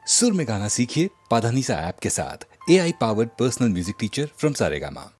सुर में गाना सीखिए पाधानीसा ऐप के साथ। AI powered personal music teacher from Saregama.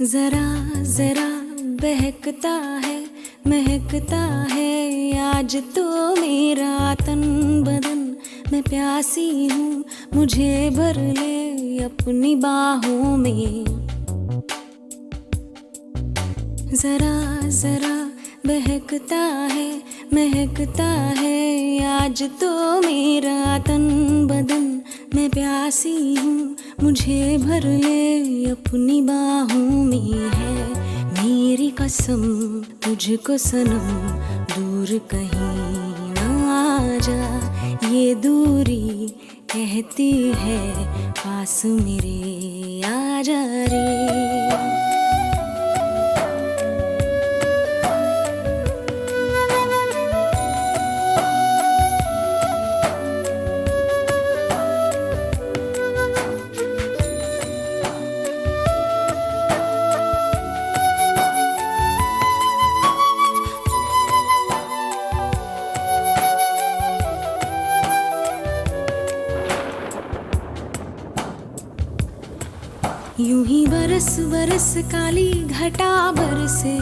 जरा जरा बहकता है महकता है आज तो मेरा तन बदन। मैं प्यासी हूँ मुझे भर ले अपनी बाहों में। जरा जरा बहकता है महकता है आज तो मेरा तन बदन। मैं प्यासी हूँ मुझे भर ले अपनी बाहों में। है मेरी कसम तुझको सनम दूर कहीं ना जा। ये दूरी कहती है पास मेरे आ जा रे। यूं ही बरस बरस काली घटा बरसे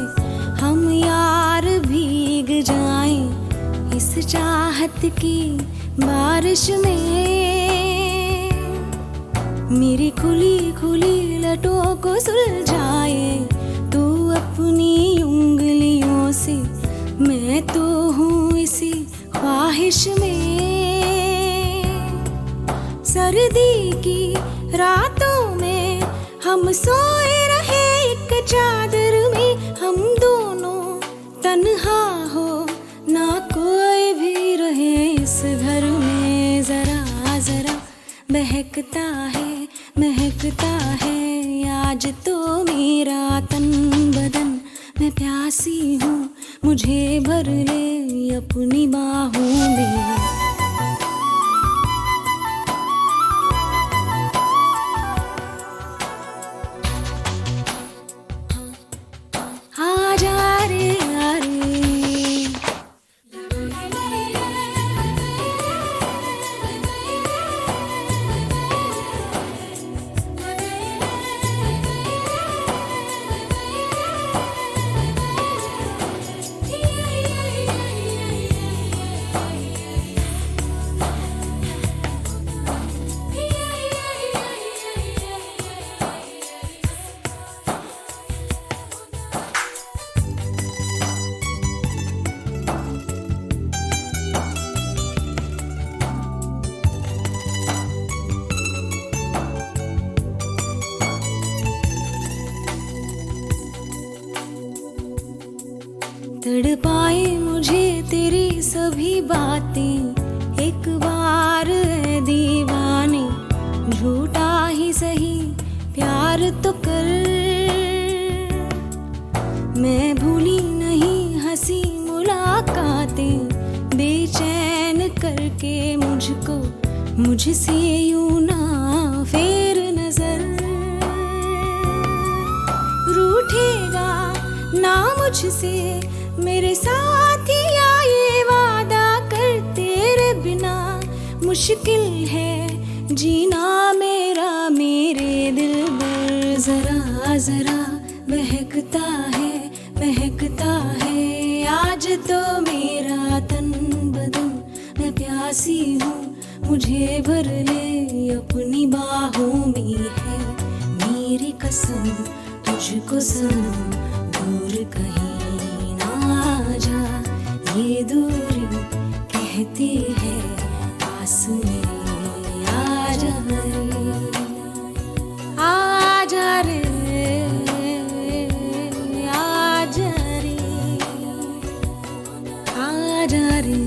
हम यार भीग जाएं इस चाहत की बारिश में। मेरी खुली खुली लटों को सुलझाए तू अपनी उंगलियों से। मैं तो हूँ इसी ख्वाहिश में। सर्दी की रातों में हम सोए रहे एक चादर में। हम दोनों तन्हा हो ना कोई भी रहे इस घर में। जरा जरा बहकता है महकता है आज तो मेरा तन बदन। मैं प्यासी हूँ मुझे भर ले अपनी बाहों में। तड़पाए मुझे तेरी सभी बातें एक बार है दीवाने। झूठा ही सही प्यार तो कर। मैं भूली नहीं हंसी मुलाकातें बेचैन करके मुझको मुझसे यूं ना फेर नजर। रूठेगा ना मुझसे मेरे साथिया ये वादा कर। तेरे बिना मुश्किल है जीना मेरा मेरे दिल पर। जरा जरा बहकता है महकता है आज तो मेरा तन बदन। मैं प्यासी हूँ मुझे भर ले अपनी बाहों में। है मेरी कसम तुझको सनम दूर कहीं जा। ये दूरी कहती है पास मेरे आ जा रे। आ जा रे आ जा रे आ जा रे।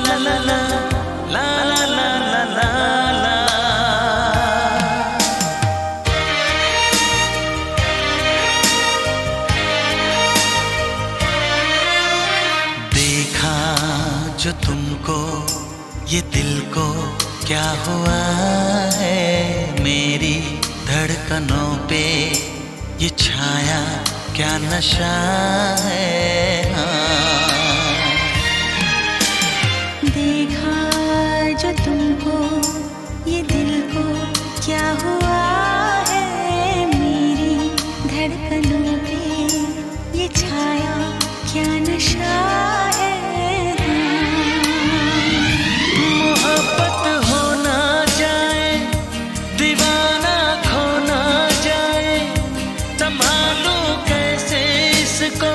ला ला ला ला ला ला ला ला ला। देखा जो तुमको ये दिल को क्या हुआ है, मेरी धड़कनों पे ये छाया क्या नशा है। देखा जो तुमको ये दिल को क्या हुआ है, मेरी धड़कनों पे ये छाया क्या नशा है। मोहब्बत हो ना जाए, दीवाना खो ना जाए, संभालूं कैसे इसको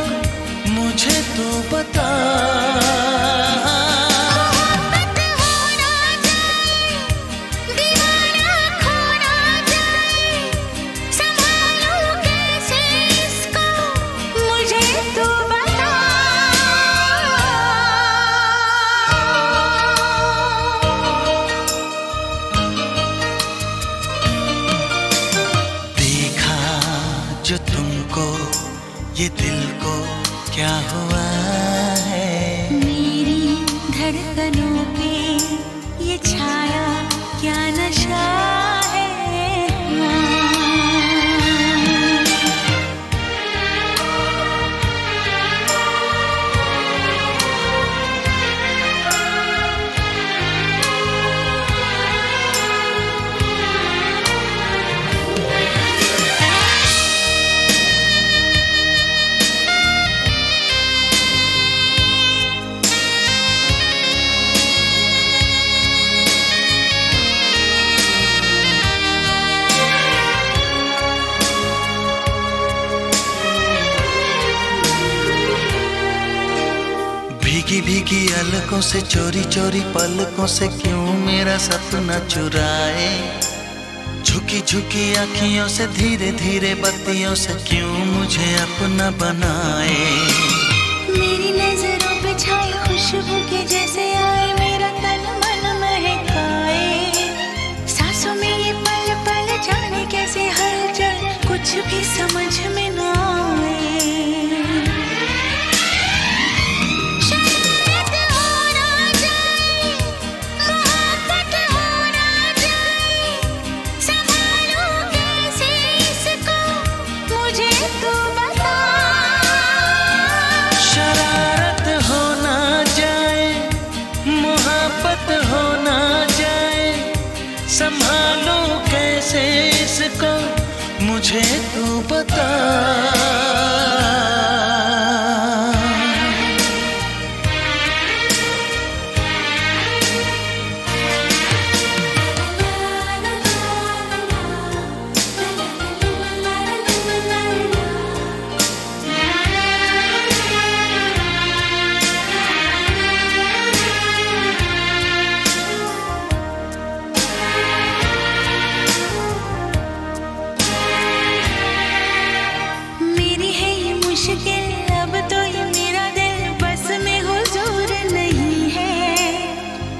मुझे तो बता। जो तुमको ये दिल को क्या हुआ है, मेरी धड़कनों पे ये छाया क्या नशा है। भीगी भीगी अलकों से चोरी चोरी पलकों से क्यों मेरा सपना चुराए, झुकी झुकी आँखियों से धीरे धीरे बत्तियों से क्यों मुझे अपना बनाए। मेरी नजरों पे छाई खुशबू के जैसे आए, मेरा तन मन महकाए, सांसों में ये पल पल जाने कैसे हलचल कुछ भी समझ में ना आए। संभालूं कैसे इसको मुझे तू बता। अब तो ये मेरा दिल बस में हुजूर नहीं है,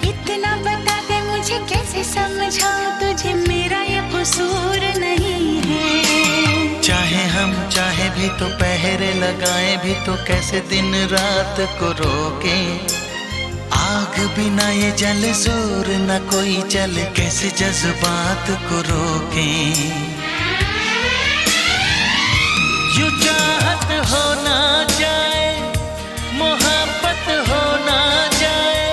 इतना बता दे मुझे कैसे समझाऊं तुझे मेरा ये कसूर नहीं है। चाहे हम चाहे भी तो पहरे लगाए भी तो कैसे दिन रात को रोके, आग बिना ये जले जोर न कोई जले कैसे जज्बात को रोके। यूं चाहत हो ना जाए, मोहब्बत हो ना जाए,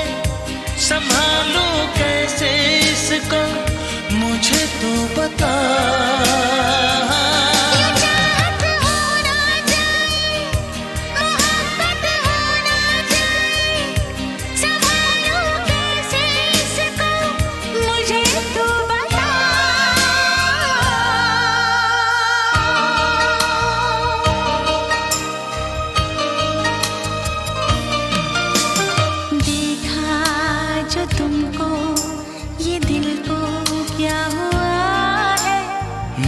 संभालूं कैसे इसको मुझे तू बता।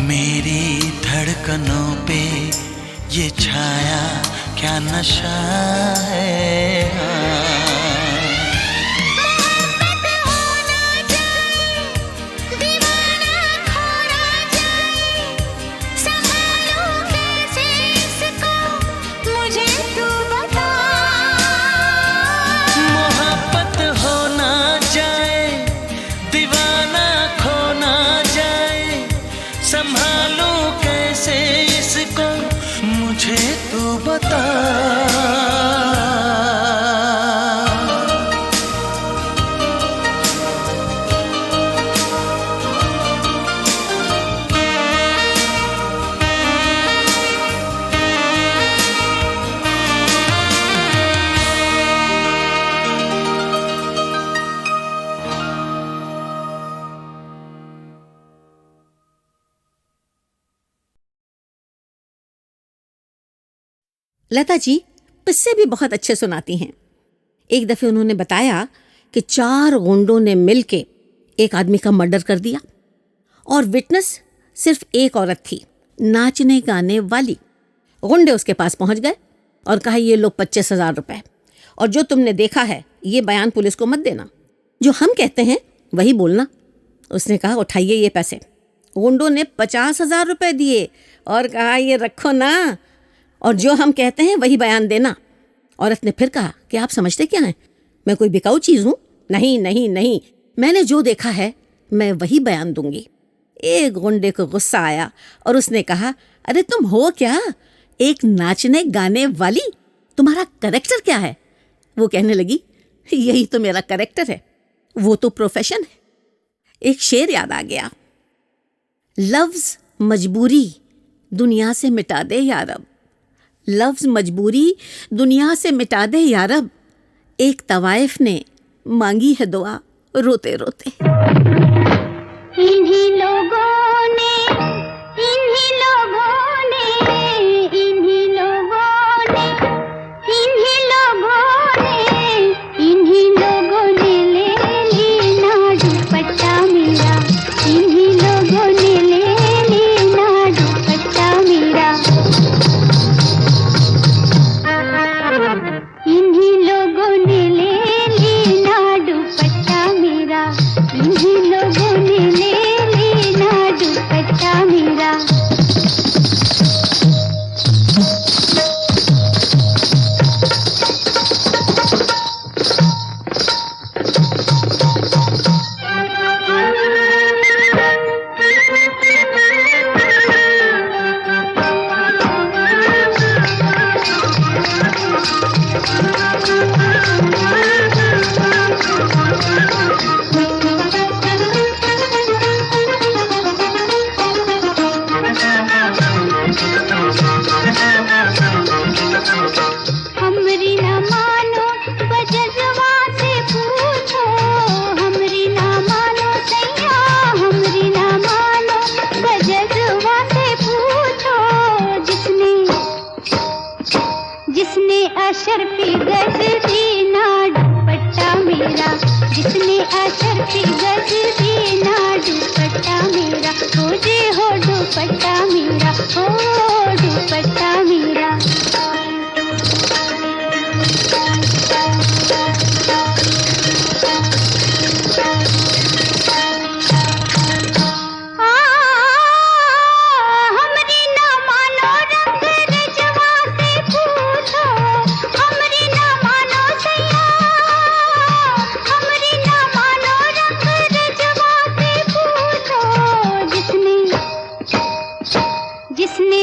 मेरी धड़कनों पे ये छाया क्या नशा है। लता जी किस्से भी बहुत अच्छे सुनाती हैं। एक दफ़े उन्होंने बताया कि 4 गुंडों ने मिलके एक आदमी का मर्डर कर दिया और विटनेस सिर्फ एक औरत थी, नाचने गाने वाली। गुंडे उसके पास पहुंच गए और कहा ये लो 25,000 रुपए, और जो तुमने देखा है ये बयान पुलिस को मत देना, जो हम कहते हैं वही बोलना। उसने कहा उठाइए ये पैसे। गुंडों ने 50,000 रुपए दिए और कहा ये रखो ना, और जो हम कहते हैं वही बयान देना। औरत ने फिर कहा कि आप समझते क्या हैं, मैं कोई बिकाऊ चीज़ हूँ? नहीं नहीं नहीं, मैंने जो देखा है मैं वही बयान दूंगी। एक गुंडे को गुस्सा आया और उसने कहा अरे तुम हो क्या, एक नाचने गाने वाली, तुम्हारा कैरेक्टर क्या है? वो कहने लगी यही तो मेरा कैरेक्टर है, वो तो प्रोफेशन है। एक शेर याद आ गया, लफ्ज़ मजबूरी दुनिया से मिटा दे यारब, लफ्ज़ मजबूरी दुनिया से मिटा दे यारब, एक तवाइफ ने मांगी है दुआ रोते रोते। इन्हीं लोगों ने, इन्हीं लोगों ने, इन्हीं लोगों ने, इन्हीं लोगों ने, इन्हीं लोगों ने ले लेना दुपट्टा मेरा, इन्हीं लोगों ने ले लेना दुपट्टा मेरा, इन्हीं लोगों ने ले लेना दुपट्टा मेरा, इन्हीं लोगों ने ले लेना दुपट्टा मेरा। हमरी ना मानो बजरवा से पूछो, हमरी ना मानो सैया, हमरी ना मानो बजरवा से पूछो, जिसने जिसने अशरफी गज दी ना दुपट्टा मेरा, जिसने अशरफी गज दी ना दुपट्टा मेरा, हो जे हो दुपट्टा मेरा, हो दुपट्टा मेरा। हमरी ना मानो रंग रजवा से पूछो, हमरी ना मानो सैया, हमरी ना मानो रंग रजवा से पूछो, जिसने जिसने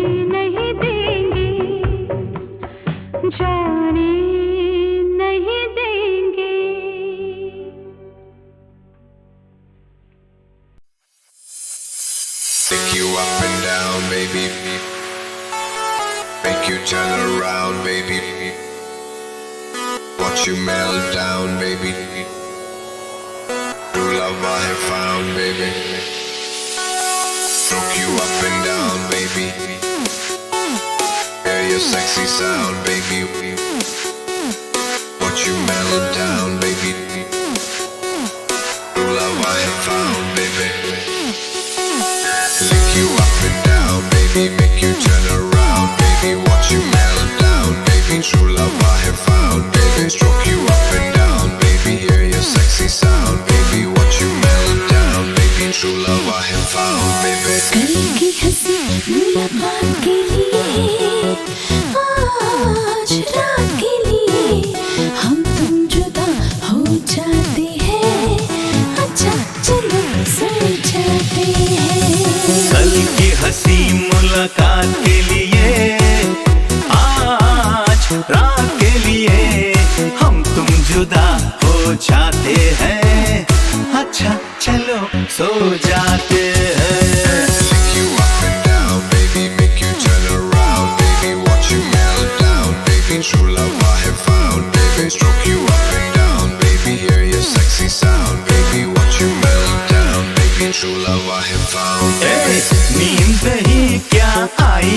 नहीं देंगे, जाने नहीं देंगे। Pick you up and down, baby. Make you turn around, baby. Watch you melt down, baby. True love I have found, baby. Stroke you up and down, baby. Hear your sexy sound, baby. Watch you melt down, baby. True love I have found, baby. Lick you up and down, baby. Make you turn around, baby. Watch you melt down, baby. True love I have found, baby. Stroke you up and down, baby. Hear your sexy sound, baby. Watch you melt down, baby. True love I have found, baby. कल की हंसी मुलाकात के लिए, आज रात के लिए हम तुम जुदा हो जाते हैं। अच्छा चलो सो जाते हैं। कल की हंसी मुलाकात के लिए, आज रात के लिए हम तुम जुदा हो जाते हैं। अच्छा चलो सो जाते हैं। Lick you up and down, baby. Make you turn around, baby. Watch you melt down, baby. True love I have found, baby. Stroke you up and down, baby. Hear your sexy sound, baby. Watch you melt down, baby. True love I have found, baby. नींद ही क्या आई,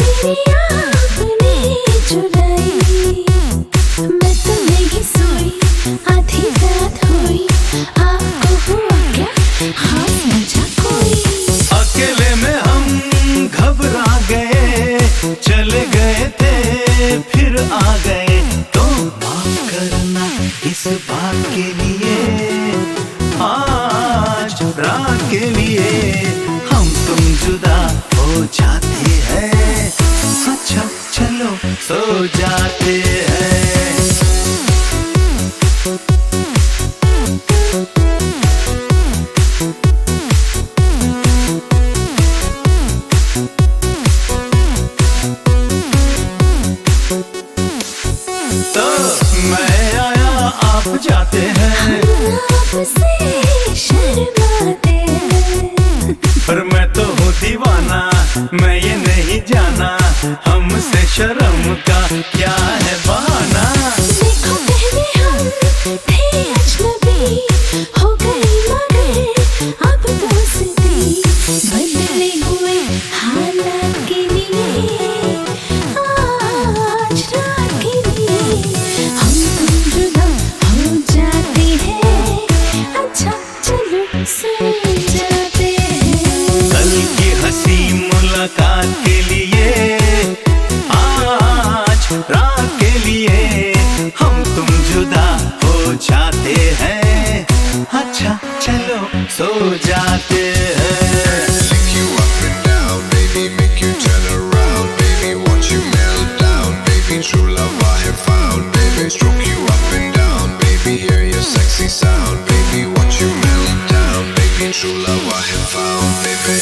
मेरी आपने चुराई, मैं तो नहीं सोई, आधी रात हुई, आपको हुआ क्या खास मजा कोई? अकेले में हम घबरा गए, चले गए थे फिर आ गए। तो माफ करना इस बात के लिए, आज रात के लिए हम तुम जुदा हो जाते हैं। अच्छा चलो सो जाते हैं। तो मैं आया आप जाते हैं, आपसे शर्माते हैं। पर मैं तो हूँ दीवाना, मैं ये नहीं जाना हमसे शर्म का क्या है बहाना। देखो पहले हम थे अजनबी, हो गई मगर अब दोस्ती, बदले हुए हालात के लिए, आज रात के लिए हम तुम जुदा हो जाते हैं। अच्छा चलो सो जाते हैं। कल की हंसी मुलाकात के लिए, आज रात के लिए हम तुम जुदा हो जाते हैं। अच्छा चलो सो जाते हैं। Lick you up and down, baby. Make you turn around, baby. Watch you melt down, baby. True love I have found, baby. Stroke you up and down, baby. Hear your sexy sound, baby. Watch you melt down, baby. True love I have found, baby.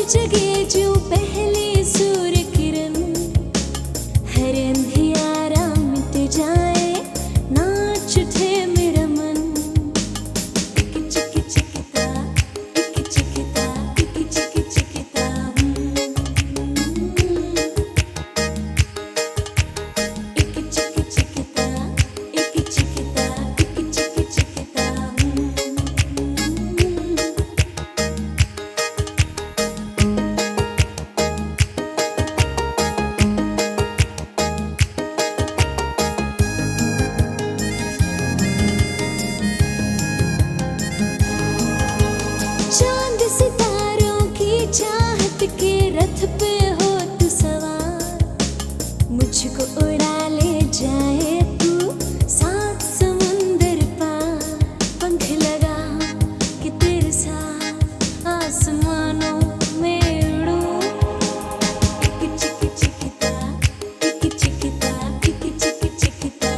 जगे जो पहली सूर्य किरण, हर अंधियारा मिट जाए, नाच उठे मेरा मन। टिक चिक चिकता, टिक चिकता, टिक चिक चिकता। टिक चिक चिकता, टिक चिकता, टिक चिक चिकता। चांद सितारों की चाहत के रथ पे हो तू सवार, मुझको उड़ा ले जाए तू सात समुंदर पार। पंख लगा कि तेरे साथ आसमानों में उड़ूं। टिक चिक चिकता, टिक चिकता, टिक चिक चिकता।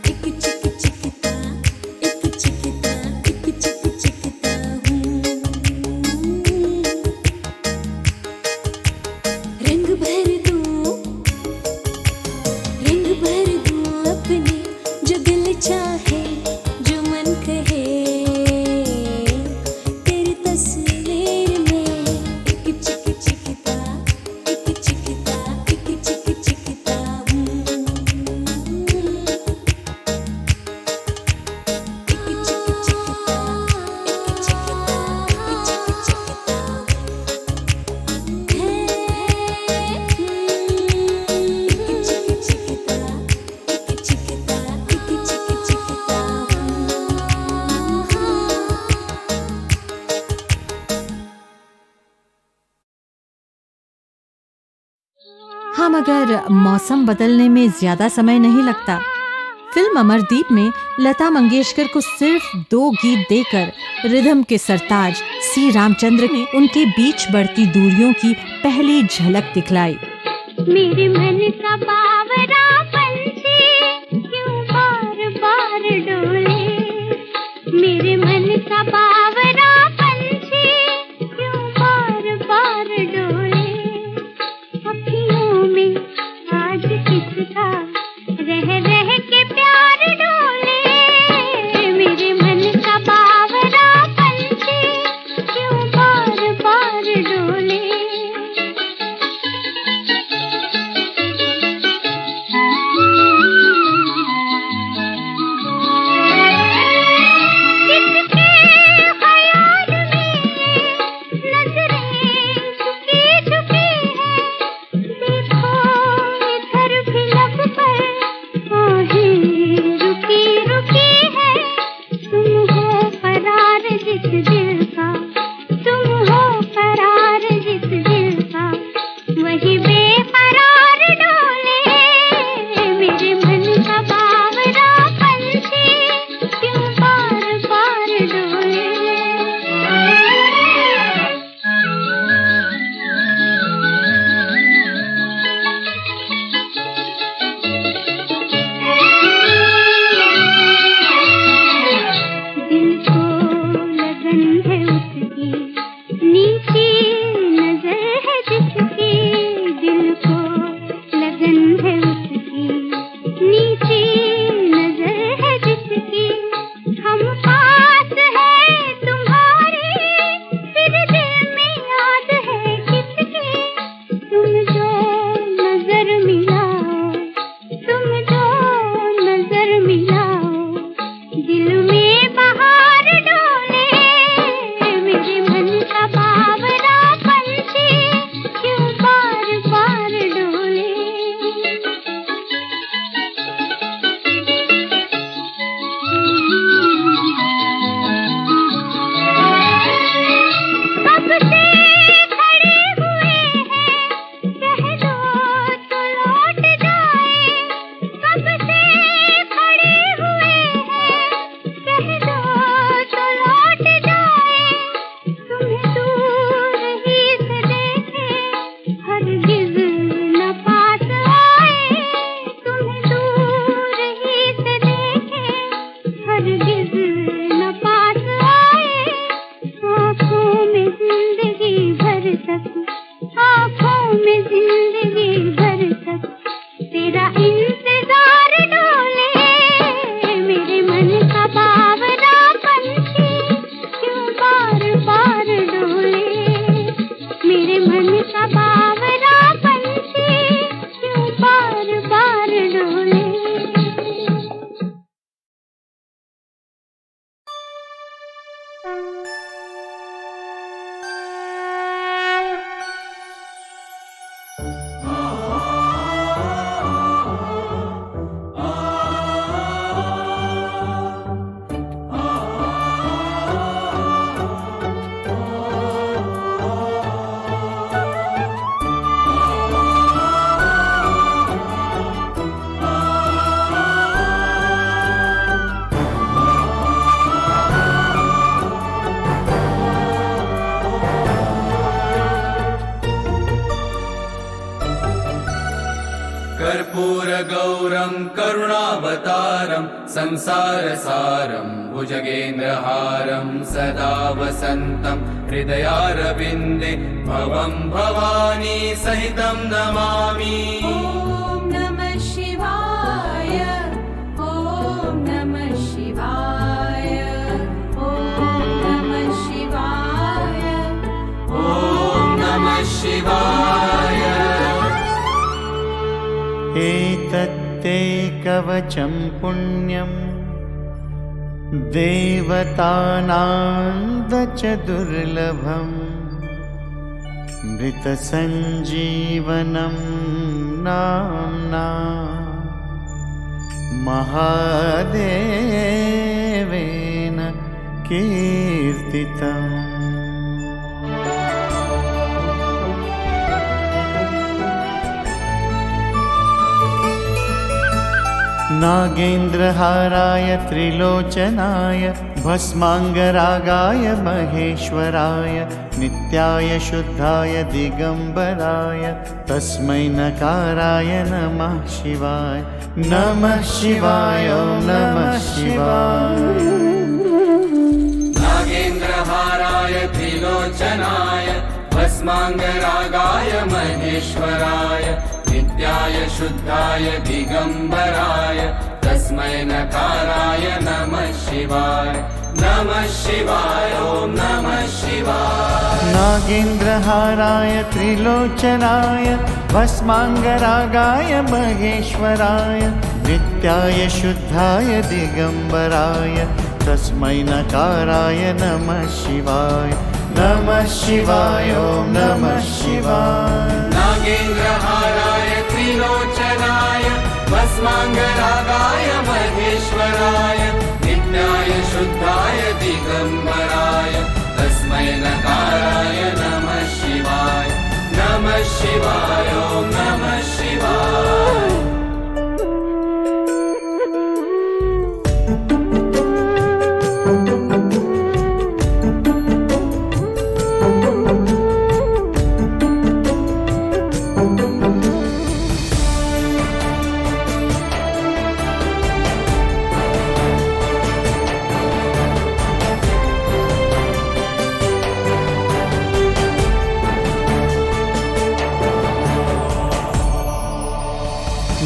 टिक चिक चिकता, टिक चिकता, टिक चिक चिकता। रंग भर दूं, रंग भर दूं अपने, जो दिल चाहे, जो मन कहे, तेरी तस्वीर में। टिक चिक चिकता, टिक चिकता, टिक चिक चिकता। टिक चिक चिकता, टिक चिकता, टिक चिक चिकता। हाँ, मगर मौसम बदलने में ज्यादा समय नहीं लगता। फिल्म अमरदीप में लता मंगेशकर को सिर्फ 2 गीत देकर रिदम के सरताज सी रामचंद्र ने उनके बीच बढ़ती दूरियों की पहली झलक दिखलाई। मेरे मन का बावरा पंछी क्यों बार बार डोले, मेरे मन का बावरा पंछी क्यों बार बार डोले। अखियों में आज किसका रह रह के प्यार डोले, मेरे मन का बावरा पंछी क्यों बार बार डोले। कर्पूरगौरं करुणावतारं संसारसारं भुजगेन्द्रहारं सदा वसन्तं हृदयारविन्दे भवं भवानी सहितं नमामि। ॐ नमः शिवाय, ॐ नमः शिवाय, ॐ नमः शिवाय, ॐ नमः शिवाय। एतत्ते कवचं पुण्यं देवतानां च दुर्लभं मृतसञ्जीवनं नाम्ना महादेवेन कीर्तितम्। नागेन्द्रहाराय त्रिलोचनाय भस्माङ्गरागाय महेश्वराय नित्याय शुद्धाय दिगम्बराय तस्मै नकाराय नमः शिवाय। नमः शिवाय, ॐ नमः शिवाय। नागेन्द्रहाराय त्रिलोचनाय भस्माङ्गरागाय महेश्वराय नित्याय शुद्धाय दिगम्बराय तस्मै नकाराय नमः शिवाय। नमः शिवाय, ॐ नमः शिवाय। नागेन्द्रहाराय त्रिलोचनाय भस्माङ्गरागाय महेश्वराय नित्याय शुद्धाय दिगम्बराय तस्मै नकाराय नमः शिवाय। नमः शिवाय, ॐ नमः शिवाय। नागेन्द्रहाराय त्रिलोचनाय भस्माङ्गरागाय महेश्वराय नित्याय शुद्धाय दिगम्बराय तस्मै नकाराय नमः शिवाय। नमः शिवाय, ॐ नमः शिवाय।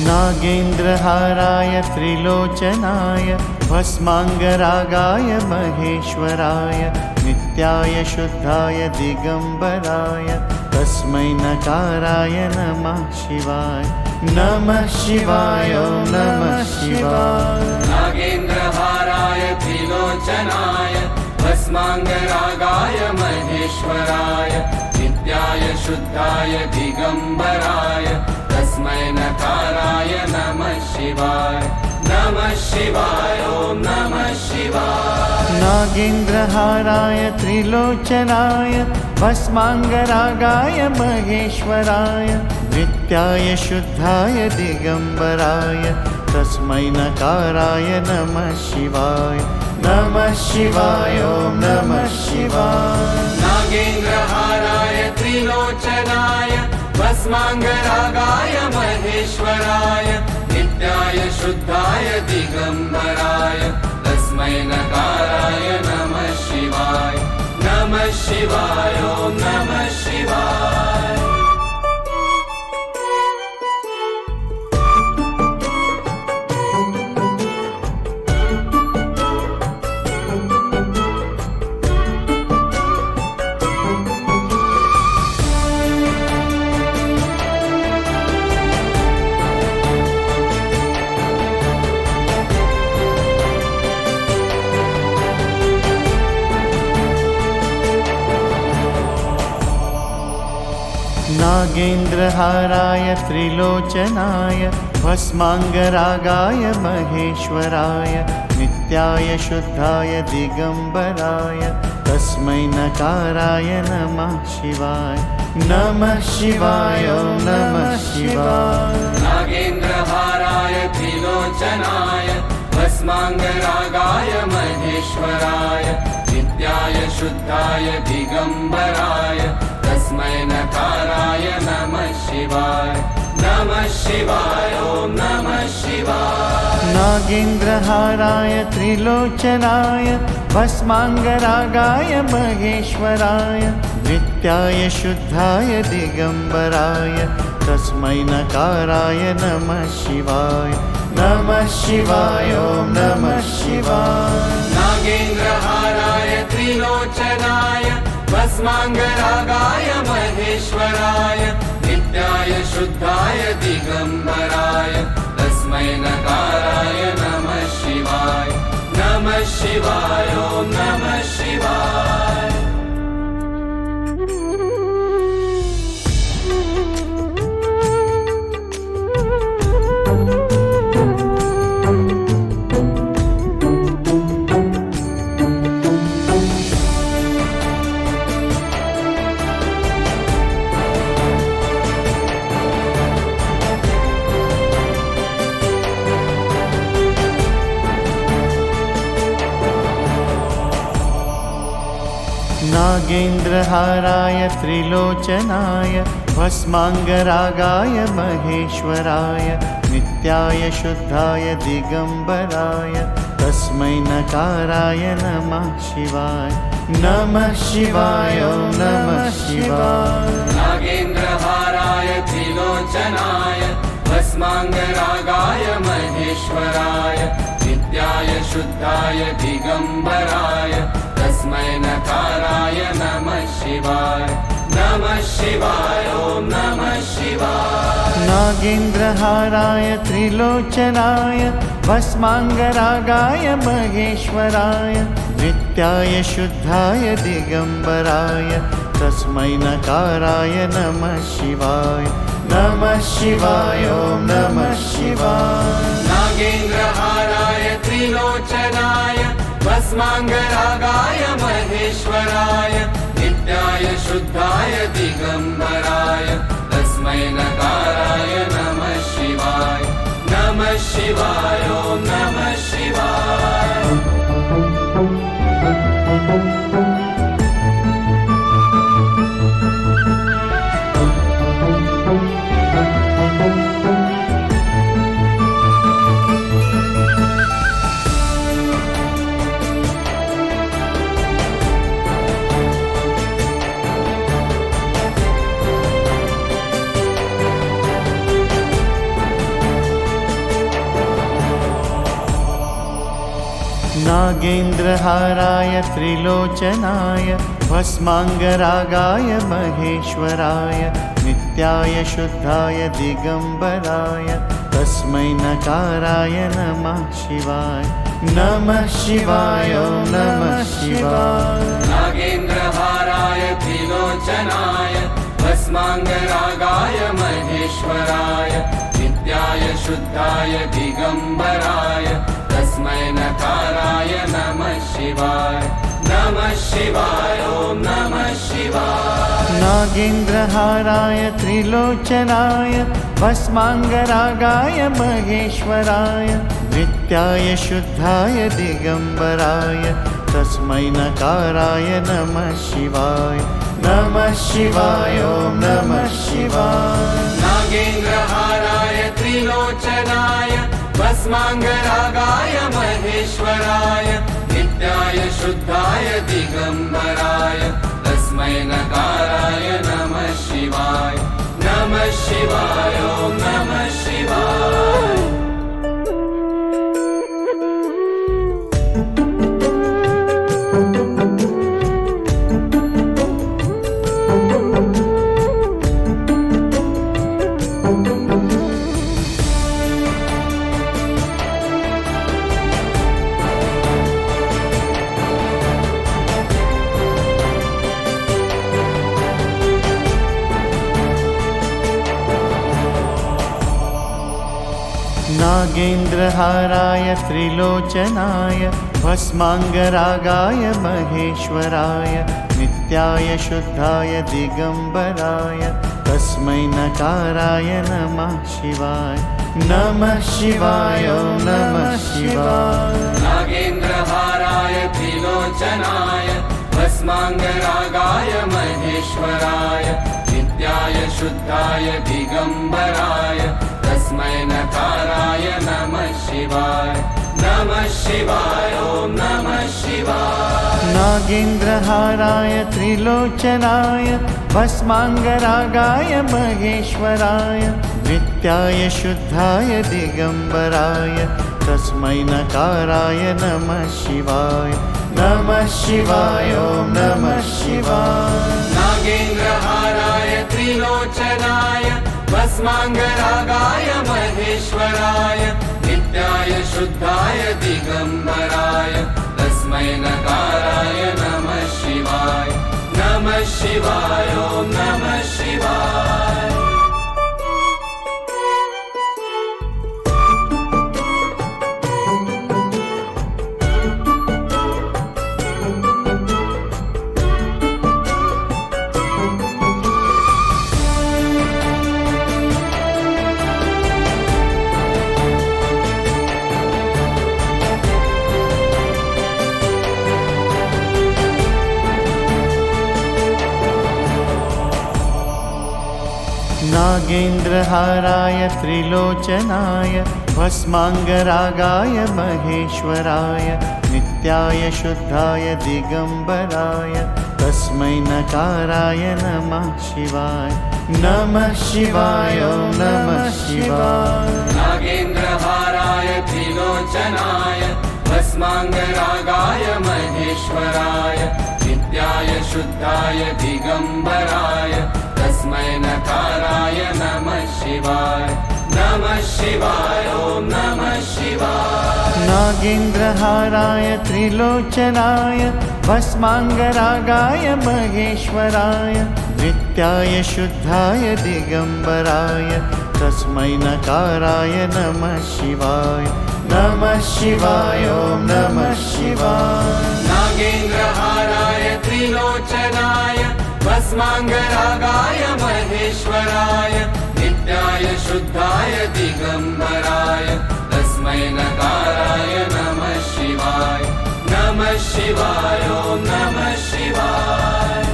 नागेन्द्रहाराय त्रिलोचनाय भस्माङ्गरागाय महेश्वराय नित्याय शुद्धाय दिगम्बराय तस्मै नकाराय नमः शिवाय। नमः शिवाय, ॐ नमः शिवाय। नागेन्द्रहाराय त्रिलोचनाय भस्माङ्गरागाय महेश्वराय नित्याय शुद्धाय दिगम्बराय तस्मै नकाराय नमः शिवाय। नमः शिवाय, ॐ नमः शिवाय। नागेन्द्रहाराय त्रिलोचनाय भस्माङ्गरागाय महेश्वराय नित्याय शुद्धाय दिगम्बराय तस्मै नकाराय नमः शिवाय। नमः शिवाय, ॐ नमः शिवाय। नागेन्द्रहाराय त्रिलोचनाय भस्माङ्गरागाय महेश्वराय नित्याय शुद्धाय दिगम्बराय तस्मै नकाराय नमः शिवाय। नमः शिवाय, ॐ नमः शिवाय। नागेन्द्रहाराय त्रिलोचनाय भस्माङ्गरागाय महेश्वराय नित्याय शुद्धाय दिगम्बराय तस्मै नकाराय नमः शिवाय। नमः शिवाय ॐ नमः शिवाय। नागेन्द्रहाराय त्रिलोचनाय भस्माङ्गरागाय महेश्वराय नित्याय शुद्धाय दिगम्बराय तस्मै नकाराय नमः शिवाय। नमः शिवाय ॐ नमः शिवाय। नागेन्द्रहाराय त्रिलोचनाय भस्माङ्गरागाय महेश्वराय नित्याय शुद्धाय दिगम्बराय तस्मै नकाराय नमः शिवाय। नमः शिवाय ॐ नमः शिवाय। नागेन्द्रहाराय त्रिलोचनाय भस्माङ्गरागाय महेश्वराय नित्याय शुद्धाय दिगम्बराय तस्मै नकाराय नमः शिवाय। नमः शिवाय ॐ नमः शिवाय। नागेन्द्रहाराय त्रिलोचनाय भस्माङ्गरागाय महेश्वराय नित्याय शुद्धाय दिगम्बराय तस्मै नकाराय नमः शिवाय। नमः शिवाय ॐ नमः शिवाय। नागेन्द्रहाराय त्रिलोचनाय भस्माङ्गरागाय महेश्वराय नित्याय शुद्धाय दिगम्बराय तस्मै नकाराय नमः शिवाय। नमः शिवाय ॐ नमः शिवाय। नागेन्द्रहाराय त्रिलोचनाय भस्माङ्गरागाय महेश्वराय नित्याय शुद्धाय दिगम्बराय तस्मै नकाराय नमः शिवाय। नमः शिवाय ॐ नमः शिवाय। नागेन्द्रहाराय त्रिलोचनाय भस्माङ्गरागाय महेश्वराय नित्याय शुद्धाय दिगम्बराय तस्मै नकाराय नमः शिवाय। नमः शिवाय ॐ नमः शिवाय। नागेन्द्रहाराय त्रिलोचनाय भस्माङ्गरागाय महेश्वराय नित्याय शुद्धाय दिगम्बराय तस्मै नकाराय नमः शिवाय। नमः शिवाय ॐ नमः शिवाय। नागेन्द्रहाराय त्रिलोचनाय भस्माङ्गरागाय महेश्वराय नित्याय शुद्धाय दिगम्बराय तस्मै नकाराय नमः शिवाय। नमः शिवाय ॐ नमः शिवाय। नागेन्द्रहाराय त्रिलोचनाय भस्माङ्गरागाय महेश्वराय नित्याय शुद्धाय दिगम्बराय तस्मै नकाराय नमः शिवाय। नमः शिवाय ॐ नमः शिवाय। नागेन्द्रहाराय त्रिलोचनाय भस्माङ्गरागाय महेश्वराय नित्याय शुद्धाय दिगम्बराय तस्मै नकाराय नमः शिवाय। नमः शिवाय ॐ नमः शिवाय। नागेन्द्रहाराय त्रिलोचनाय भस्माङ्गरागाय महेश्वराय नित्याय शुद्धाय दिगम्बराय तस्मै नकाराय नमः शिवाय। नमः शिवाय ॐ नमः शिवाय। नागेन्द्रहाराय त्रिलोचनाय भस्माङ्गरागाय महेश्वराय नित्याय शुद्धाय दिगम्बराय तस्मै नकाराय नमः शिवाय। नमः शिवाय ॐ नमः शिवाय। नागेन्द्रहाराय त्रिलोचनाय भस्माङ्गरागाय महेश्वराय नित्याय शुद्धाय दिगम्बराय तस्मै नकाराय नमः शिवाय। नमः शिवाय ॐ नमः शिवाय। नागेन्द्रहाराय त्रिलोचनाय भस्माङ्गरागाय महेश्वराय नित्याय शुद्धाय दिगम्बराय तस्मै नकाराय नमः शिवाय। नमः शिवाय ॐ नमः शिवाय। नागेन्द्रहाराय त्रिलोचनाय भस्माङ्गरागाय महेश्वराय नित्याय शुद्धाय दिगम्बराय तस्मै नकाराय नमः शिवाय। नमः शिवाय ॐ नमः शिवाय। नागेन्द्रहाराय त्रिलोचनाय भस्माङ्गरागाय महेश्वराय नित्याय शुद्धाय दिगम्बराय तस्मै नकाराय नमः शिवाय। नमः शिवाय ॐ नमः शिवाय। नागेन्द्रहाराय त्रिलोचनाय भस्माङ्गरागाय महेश्वराय नित्याय शुद्धाय दिगम्बराय तस्मै नकाराय नमः शिवाय। नमः शिवाय ॐ नमः शिवाय। नागेन्द्रहाराय त्रिलोचनाय भस्माङ्गरागाय महेश्वराय नित्याय शुद्धाय दिगम्बराय तस्मै नकाराय नमः शिवाय। नमः शिवाय ॐ नमः शिवाय।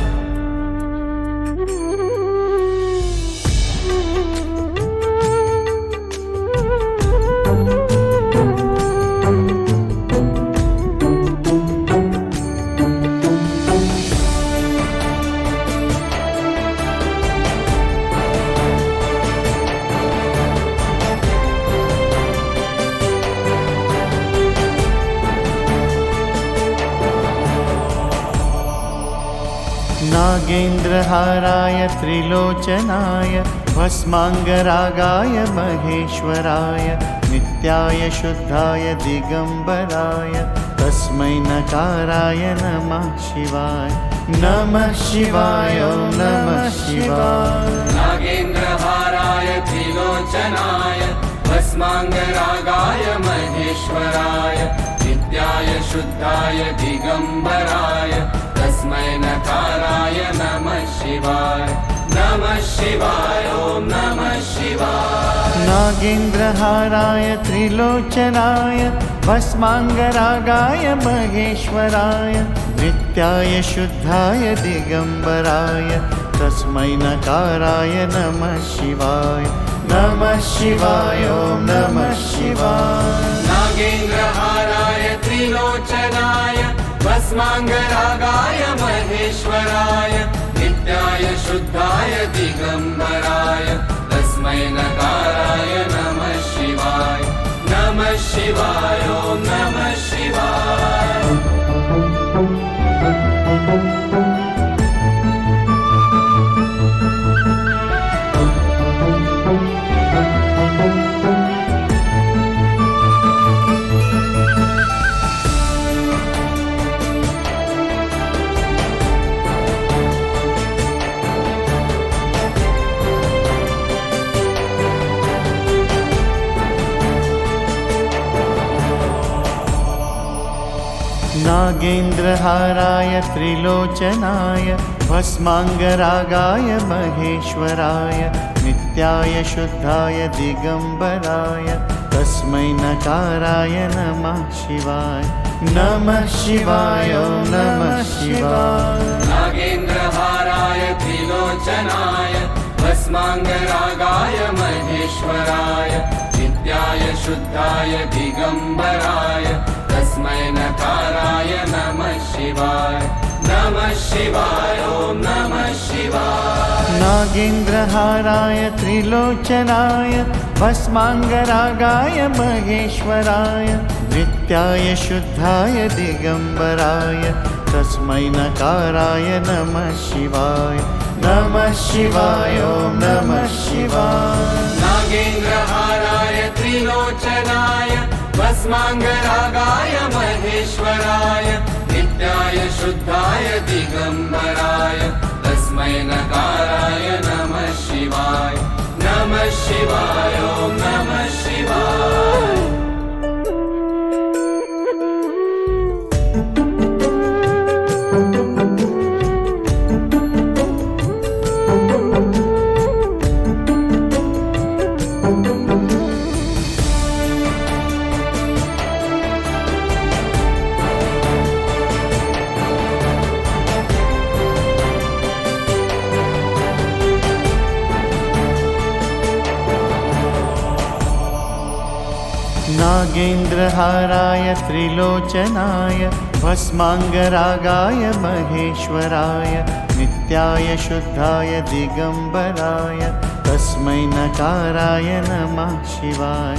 नागेन्द्रहाराय त्रिलोचनाय भस्माङ्गरागाय महेश्वराय नित्याय शुद्धाय दिगम्बराय तस्मै नकाराय नमः शिवाय। नमः शिवाय ॐ नमः शिवाय। नागेन्द्रहाराय त्रिलोचनाय भस्माङ्गरागाय महेश्वराय नित्याय शुद्धाय दिगम्बराय तस्मै नकाराय नमः शिवाय। नमः शिवाय ॐ नमः शिवाय। नागेन्द्रहाराय त्रिलोचनाय भस्माङ्गरागाय महेश्वराय नित्याय शुद्धाय दिगम्बराय तस्मै नकाराय नमः शिवाय। नमः शिवाय ॐ नमः शिवाय। नागेन्द्रहाराय त्रिलोचनाय भस्माङ्गरागाय महेश्वराय नित्याय शुद्धाय दिगम्बराय तस्मै नकाराय नमः शिवाय। नमः शिवाय ॐ नमः शिवाय। नागेन्द्रहाराय त्रिलोचनाय भस्माङ्गरागाय महेश्वराय नित्याय शुद्धाय दिगम्बराय तस्मै नकाराय नमः शिवाय। नमः शिवाय ॐ नमः शिवाय। नागेन्द्रहाराय त्रिलोचनाय भस्माङ्गरागाय महेश्वराय नित्याय शुद्धाय दिगम्बराय तस्मै नकाराय नमः शिवाय। नमः शिवाय ॐ नमः शिवाय। नागेन्द्रहाराय त्रिलोचनाय भस्माङ्गरागाय महेश्वराय नित्याय शुद्धाय दिगम्बराय तस्मै नकाराय नमः शिवाय। नमः शिवाय ॐ नमः शिवाय। नागेन्द्रहाराय त्रिलोचनाय भस्माङ्गरागाय महेश्वराय नित्याय शुद्धाय दिगम्बराय तस्मै नकाराय नमः शिवाय। नमः शिवाय ॐ नमः शिवाय। नागेन्द्रहाराय त्रिलोचनाय भस्माङ्गरागाय महेश्वराय नित्याय शुद्धाय दिगम्बराय तस्मै नकाराय नमः शिवाय।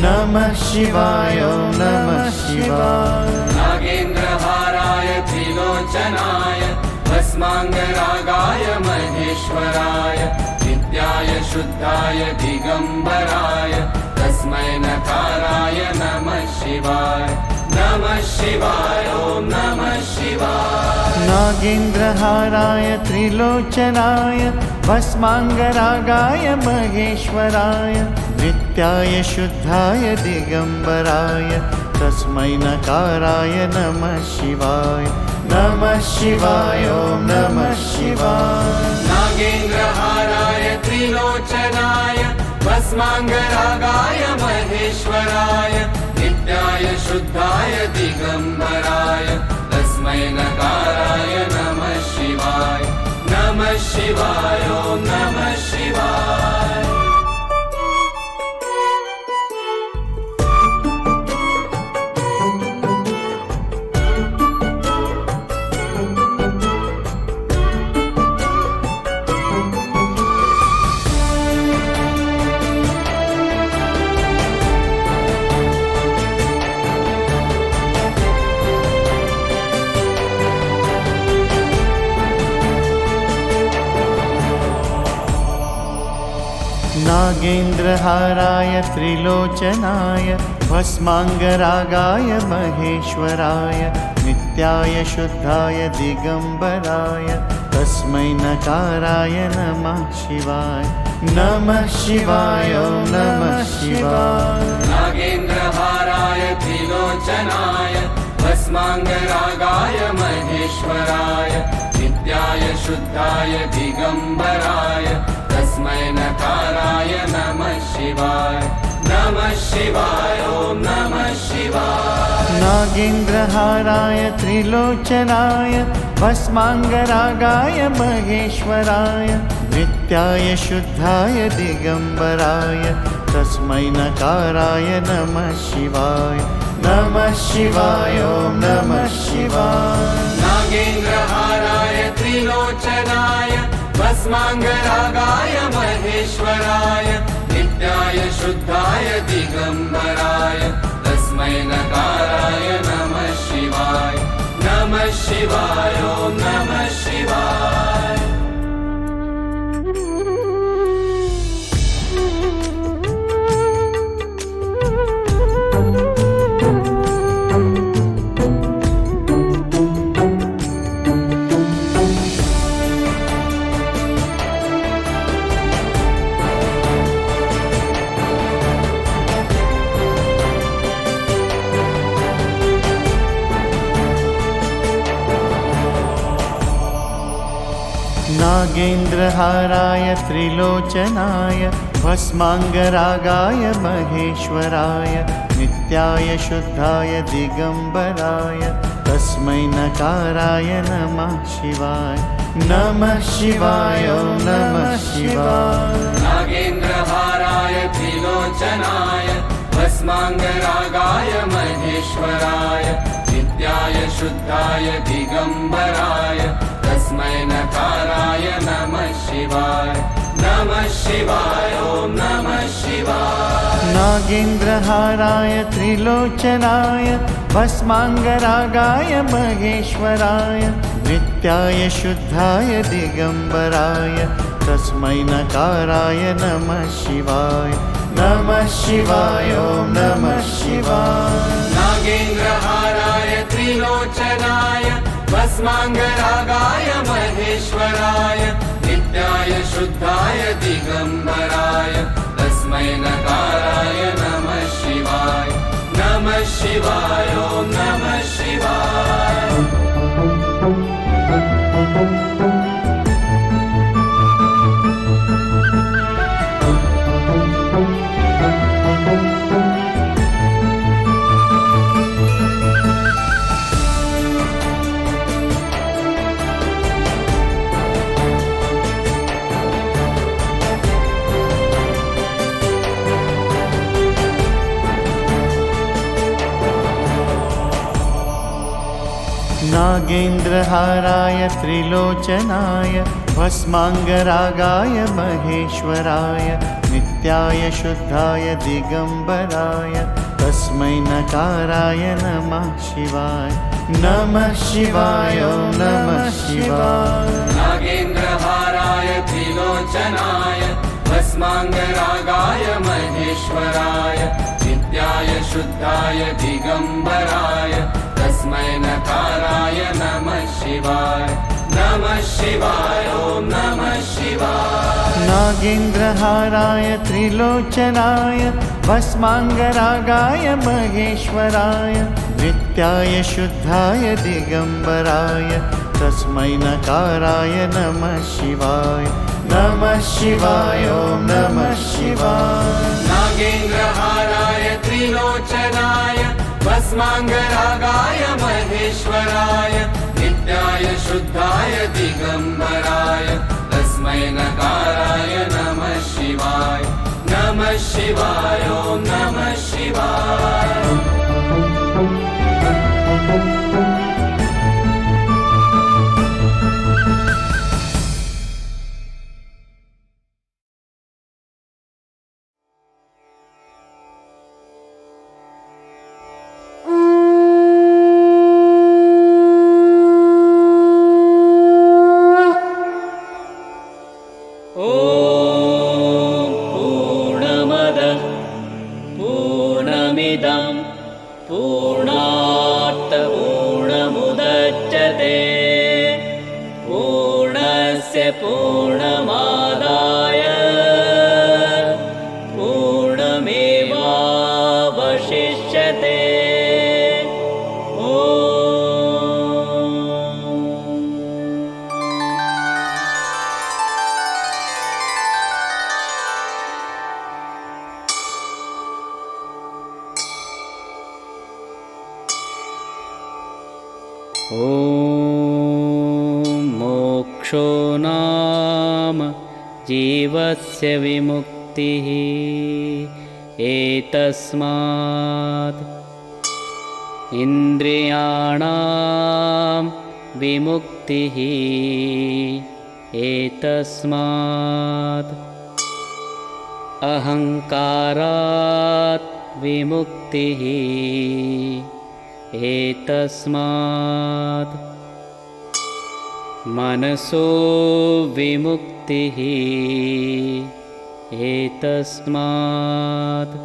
नमः शिवाय ॐ नमः शिवाय। नागेन्द्रहाराय त्रिलोचनाय भस्माङ्गरागाय महेश्वराय नित्याय शुद्धाय दिगम्बराय तस्मै नकाराय नमः शिवाय। नमः शिवाय ॐ नमः शिवाय। नागेन्द्रहाराय त्रिलोचनाय भस्माङ्गरागाय महेश्वराय नित्याय शुद्धाय दिगम्बराय तस्मै नकाराय नमः शिवाय। नमः शिवाय ॐ नमः शिवाय। नागेन्द्रहाराय त्रिलोचनाय भस्माङ्गरागाय महेश्वराय नित्याय शुद्धाय दिगम्बराय तस्मै नकाराय नमः शिवाय। नमः शिवाय ॐ नमः शिवाय। नागेन्द्रहाराय त्रिलोचनाय भस्माङ्गरागाय महेश्वराय नित्याय शुद्धाय दिगम्बराय तस्मै नकाराय नमः शिवाय। नमः शिवाय ॐ नमः शिवाय। नागेन्द्रहाराय त्रिलोचनाय भस्माङ्गरागाय महेश्वराय नित्याय शुद्धाय दिगम्बराय तस्मै नकाराय नमः शिवाय। नमः शिवाय ॐ नमः शिवाय। नागेन्द्रहाराय त्रिलोचनाय भस्माङ्गरागाय महेश्वराय नित्याय शुद्धाय दिगम्बराय तस्मै नकाराय नमः शिवाय। नमः शिवाय ॐ नमः शिवाय। नागेन्द्रहाराय त्रिलोचनाय भस्माङ्गरागाय महेश्वराय नित्याय शुद्धाय दिगम्बराय तस्मै नकाराय नमः शिवाय। नमः शिवाय ॐ नमः शिवाय। नागेन्द्रहाराय त्रिलोचनाय भस्माङ्गरागाय महेश्वराय नित्याय शुद्धाय दिगम्बराय तस्मै नकाराय नमः शिवाय। नमः शिवाय ॐ नमः शिवाय। नागेन्द्रहाराय त्रिलोचनाय भस्माङ्गरागाय महेश्वराय नित्याय शुद्धाय दिगम्बराय तस्मै नकाराय नमः शिवाय। नमः शिवाय ॐ नमः शिवाय। नागेन्द्रहाराय त्रिलोचनाय भस्माङ्गरागाय महेश्वराय नित्याय शुद्धाय दिगम्बराय तस्मै नकाराय नमः शिवाय। नमः शिवाय ॐ नमः शिवाय। नागेन्द्रहाराय त्रिलोचनाय भस्माङ्गरागाय महेश्वराय नित्याय शुद्धाय दिगम्बराय तस्मै नकाराय नमः शिवाय। नमः शिवाय ॐ नमः शिवाय। नागेन्द्रहाराय त्रिलोचनाय भस्माङ्गरागाय महेश्वराय नित्याय शुद्धाय दिगम्बराय तस्मै नकाराय नमः शिवाय। नमः शिवाय ॐ नमः शिवाय। नागेन्द्रहाराय त्रिलोचनाय भस्माङ्गरागाय महेश्वराय नित्याय शुद्धाय दिगम्बराय तस्मै नकाराय नमः शिवाय। नमः शिवाय ॐ नमः शिवाय। नागेन्द्रहाराय त्रिलोचनाय भस्माङ्गरागाय महेश्वराय नित्याय शुद्धाय दिगम्बराय तस्मै नकाराय नमः शिवाय। नमः शिवाय ॐ नमः शिवाय। नागेन्द्रहाराय त्रिलोचनाय भस्माङ्गरागाय महेश्वराय नित्याय शुद्धाय दिगम्बराय तस्मै नकाराय नमः शिवाय। नमः शिवाय ॐ नमः शिवाय। पूर्णात् पूर्णमुदच्यते पूर्णस्य पूर्णमादाय पूर्णमेवावशिष्यते। ॐ मोक्षो नाम जीवस्य विमुक्तिः एतस्मात् इन्द्रियाणां विमुक्तिः एतस्मात् अहङ्कारात् विमुक्तिः एतस्मात् मनसो विमुक्तिः एतस्मात्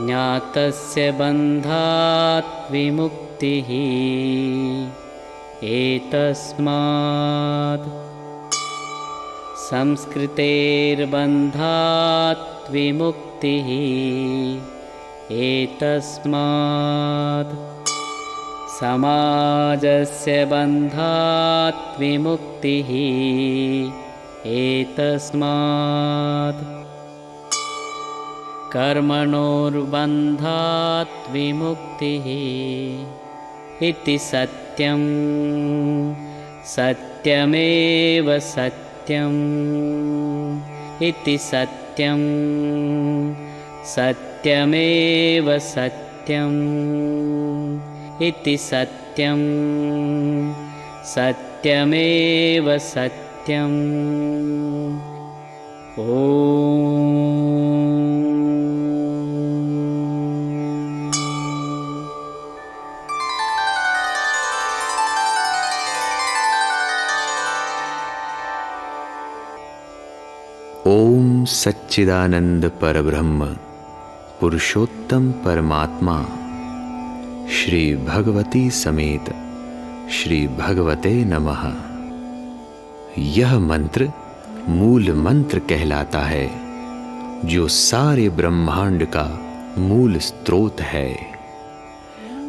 ज्ञातस्य बन्धात् विमुक्तिः एतस्मात् संस्कृतेर्बन्धात् विमुक्तिः एतस्मात् समाजस्य बन्धात् विमुक्तिः एतस्मात् कर्मणोर्बन्धात् विमुक्तिः इति सत्यं सत्यमेव सत्यम् इति सत्यं सत्यमेव सत्यम् इति सत्यं सत्यमेव सत्यम् ओम सच्चिदानंद परब्रह्म पुरुषोत्तम परमात्मा श्री भगवती समेत श्री भगवते नमः। यह मंत्र मूल मंत्र कहलाता है, जो सारे ब्रह्मांड का मूल स्रोत है।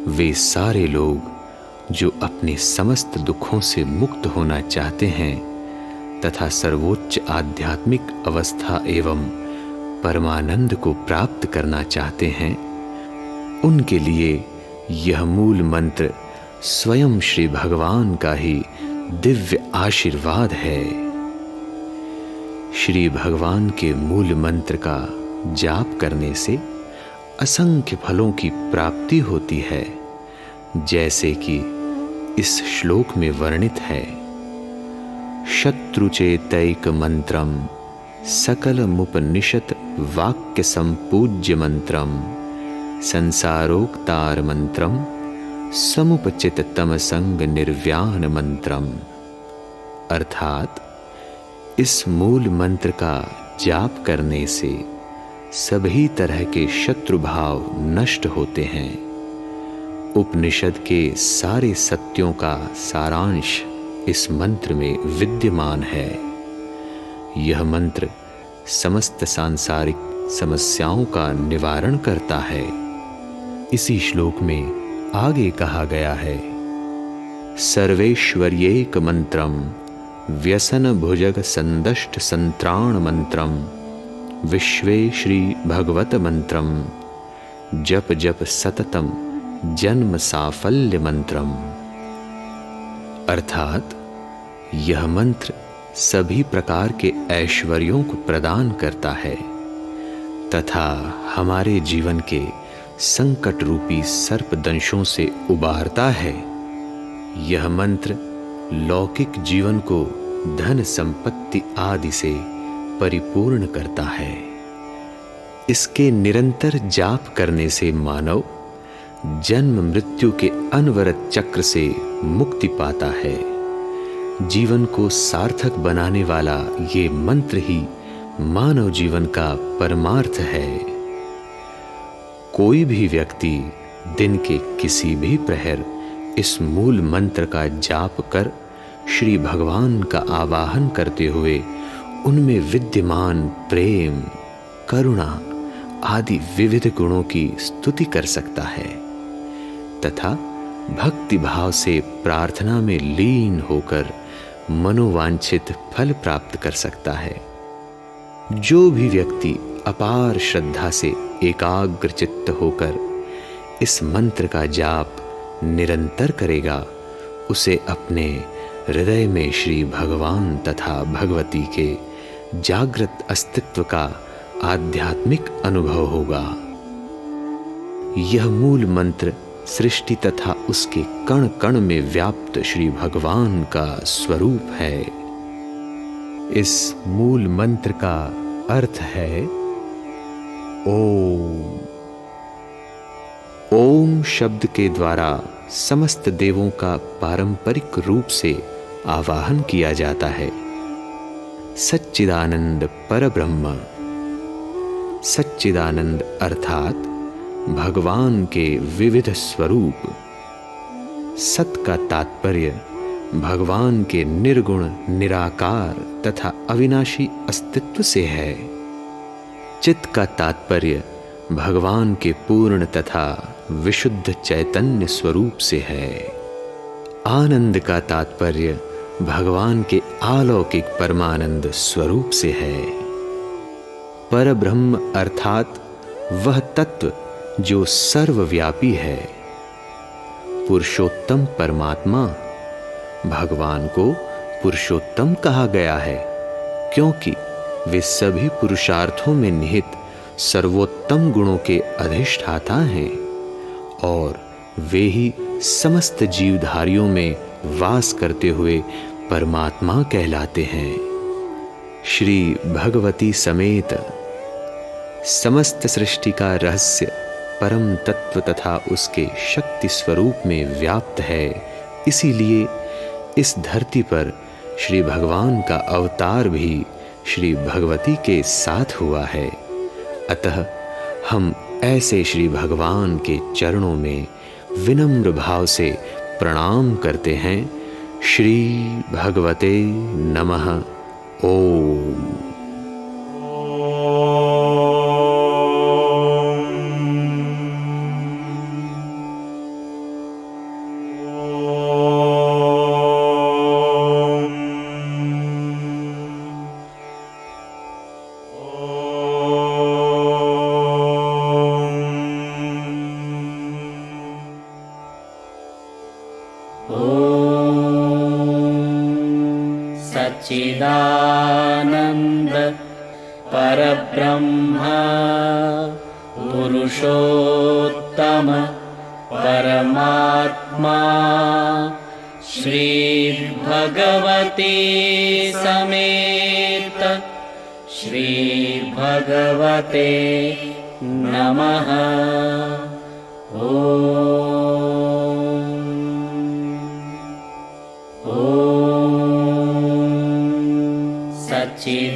वे सारे लोग जो अपने समस्त दुखों से मुक्त होना चाहते हैं तथा सर्वोच्च आध्यात्मिक अवस्था एवं परमानंद को प्राप्त करना चाहते हैं, उनके लिए यह मूल मंत्र स्वयं श्री भगवान का ही दिव्य आशीर्वाद है। श्री भगवान के मूल मंत्र का जाप करने से असंख्य फलों की प्राप्ति होती है, जैसे कि इस श्लोक में वर्णित है। शत्रुचेतैक मंत्रम सकलमुपनिषत् वाक्य संपूज्य मंत्रम संसारोक्तार मंत्रम समुपचित तमसंग निर्व्यान मंत्रम। अर्थात इस मूल मंत्र का जाप करने से सभी तरह के शत्रु भाव नष्ट होते हैं। उपनिषद के सारे सत्यों का सारांश इस मंत्र में विद्यमान है। यह मंत्र समस्त सांसारिक समस्याओं का निवारण करता है। इसी श्लोक में आगे कहा गया है, सर्वेश्वर्येक मंत्रम व्यसन भुजग संदष्ट संत्राण मंत्रम विश्वे श्री भगवत मंत्रम जप जप सततम जन्म साफल्य मंत्रम। अर्थात यह मंत्र सभी प्रकार के ऐश्वर्यों को प्रदान करता है तथा हमारे जीवन के संकट रूपी सर्पदंशों से उबारता है। यह मंत्र लौकिक जीवन को धन संपत्ति आदि से परिपूर्ण करता है। इसके निरंतर जाप करने से मानव जन्म मृत्यु के अनवरत चक्र से मुक्ति पाता है। जीवन को सार्थक बनाने वाला ये मंत्र ही मानव जीवन का परमार्थ है। कोई भी व्यक्ति दिन के किसी भी प्रहर इस मूल मंत्र का जाप कर श्री भगवान का आवाहन करते हुए उनमें विद्यमान प्रेम, करुणा आदि विविध गुणों की स्तुति कर सकता है तथा भक्ति भाव से प्रार्थना में लीन होकर मनोवांछित फल प्राप्त कर सकता है। जो भी व्यक्ति अपार श्रद्धा से एकाग्र चित्त होकर इस मंत्र का जाप निरंतर करेगा, उसे अपने हृदय में श्री भगवान तथा भगवती के जागृत अस्तित्व का आध्यात्मिक अनुभव होगा। यह मूल मंत्र सृष्टि तथा उसके कण कण में व्याप्त श्री भगवान का स्वरूप है। इस मूल मंत्र का अर्थ है ओम। ओम शब्द के द्वारा समस्त देवों का पारंपरिक रूप से आवाहन किया जाता है। सच्चिदानंद परब्रह्म। सच्चिदानंद अर्थात भगवान के विविध स्वरूप। सत का तात्पर्य भगवान के निर्गुण, निराकार तथा अविनाशी अस्तित्व से है। चित का तात्पर्य भगवान के पूर्ण तथा विशुद्ध चैतन्य स्वरूप से है। आनंद का तात्पर्य भगवान के अलौकिक परमानंद स्वरूप से है। परब्रह्म अर्थात वह तत्व जो सर्वव्यापी है। पुरुषोत्तम परमात्मा, भगवान को पुरुषोत्तम कहा गया है क्योंकि वे सभी पुरुषार्थों में निहित सर्वोत्तम गुणों के अधिष्ठाता हैं और वे ही समस्त जीवधारियों में वास करते हुए परमात्मा कहलाते हैं। श्री भगवती समेत समस्त सृष्टि का रहस्य परम तत्व तथा उसके शक्ति स्वरूप में व्याप्त है। इसीलिए इस धरती पर श्री भगवान का अवतार भी श्री भगवती के साथ हुआ है। अतः हम ऐसे श्री भगवान के चरणों में विनम्र भाव से प्रणाम करते हैं। श्री भगवते नमः। ओम। सच्चिदानंद परब्रह्म पुरुषोत्तम परमात्मा श्री भगवती समेत श्री भगवते नमः।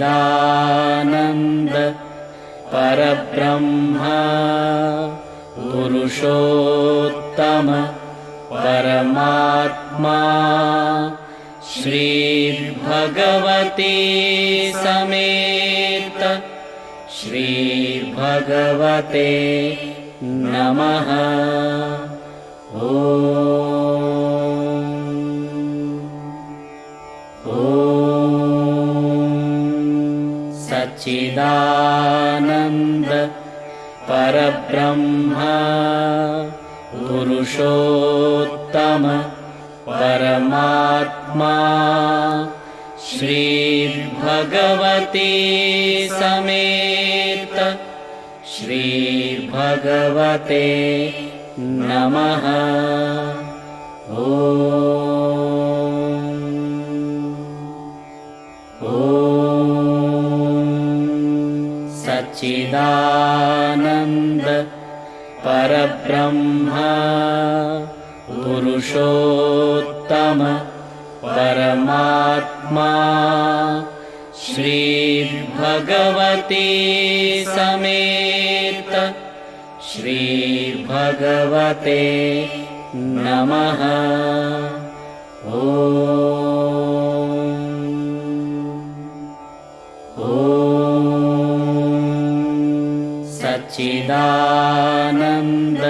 सच्चिदानंद परब्रह्म पुरुषोत्तम परमात्मा श्री भगवती समेत श्री भगवते नमः। सच्चिदानंद परब्रह्म पुरुषोत्तम परमात्मा श्री भगवती समेत श्री भगवते नमः। सच्चिदानंद परब्रह्म पुरुषोत्तम परमात्मा श्री भगवती समेत श्री भगवते नमः। सच्चिदानंद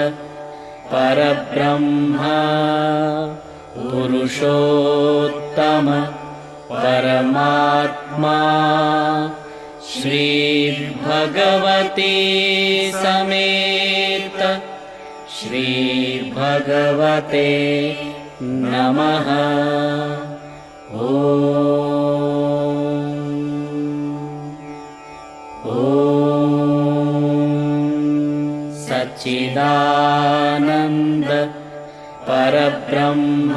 परब्रह्म पुरुषोत्तम परमात्मा श्री भगवती समेत श्री भगवते नमः। सच्चिदानंद परब्रह्म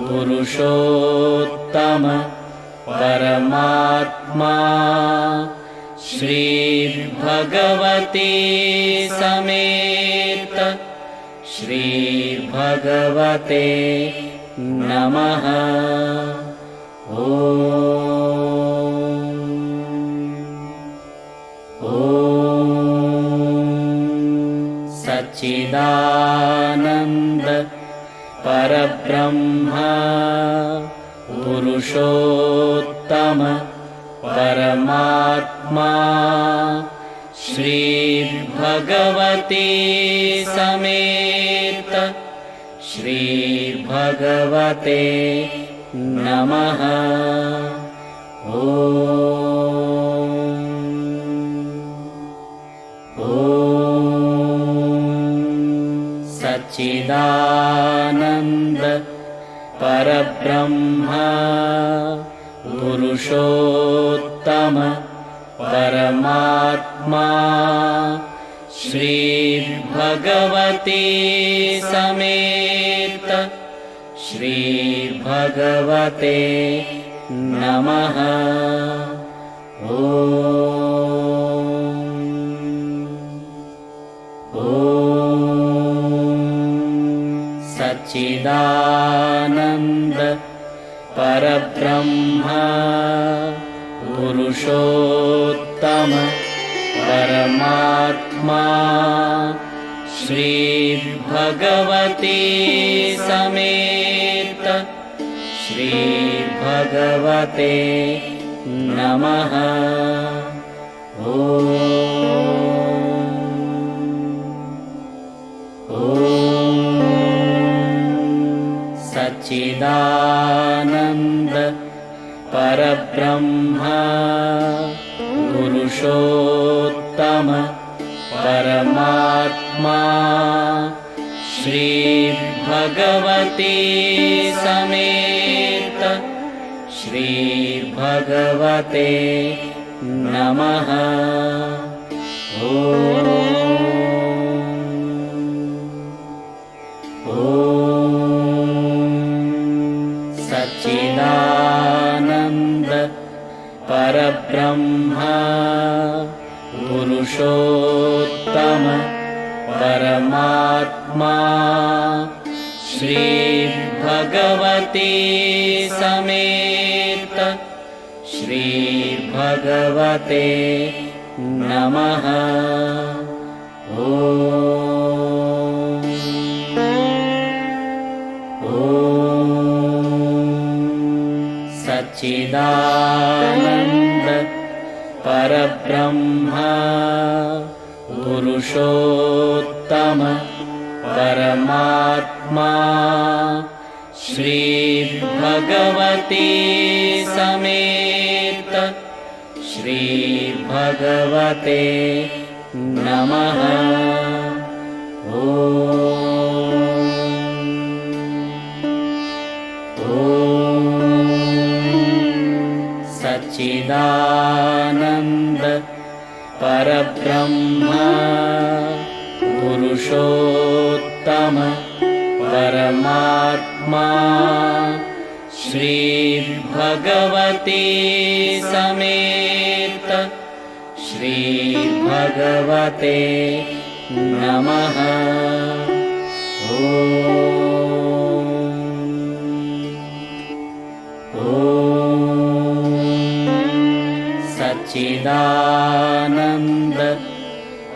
पुरुषोत्तम परमात्मा श्री भगवती समेत श्री भगवते नमः। सच्चिदानंद परब्रह्म पुरुषोत्तम परमात्मा श्री भगवती समेत श्री भगवते नमः। सच्चिदानंद परब्रह्म पुरुषोत्तम परमात्मा श्री भगवती समेत श्री भगवते नमः। सच्चिदानंद परब्रह्म पुरुषोत्तम परमात्मा श्री भगवती समेत श्री भगवते नमः। सच्चिदानंद परब्रह्म पुरुषोत्तम परमात्मा श्री भगवती समेत श्री भगवते नमः। सच्चिदानंद परब्रह्म पुरुषोत्तम परमात्मा श्री भगवती समेत श्री भगवते नमः। सच्चिदानंद परब्रह्म पुरुषोत्तम परमात्मा श्री भगवती समेत श्री भगवते नमः। सच्चिदानंद परब्रह्म पुरुषोत्तम परमात्मा श्री भगवती समेत श्री भगवते नमः। सच्चिदानंद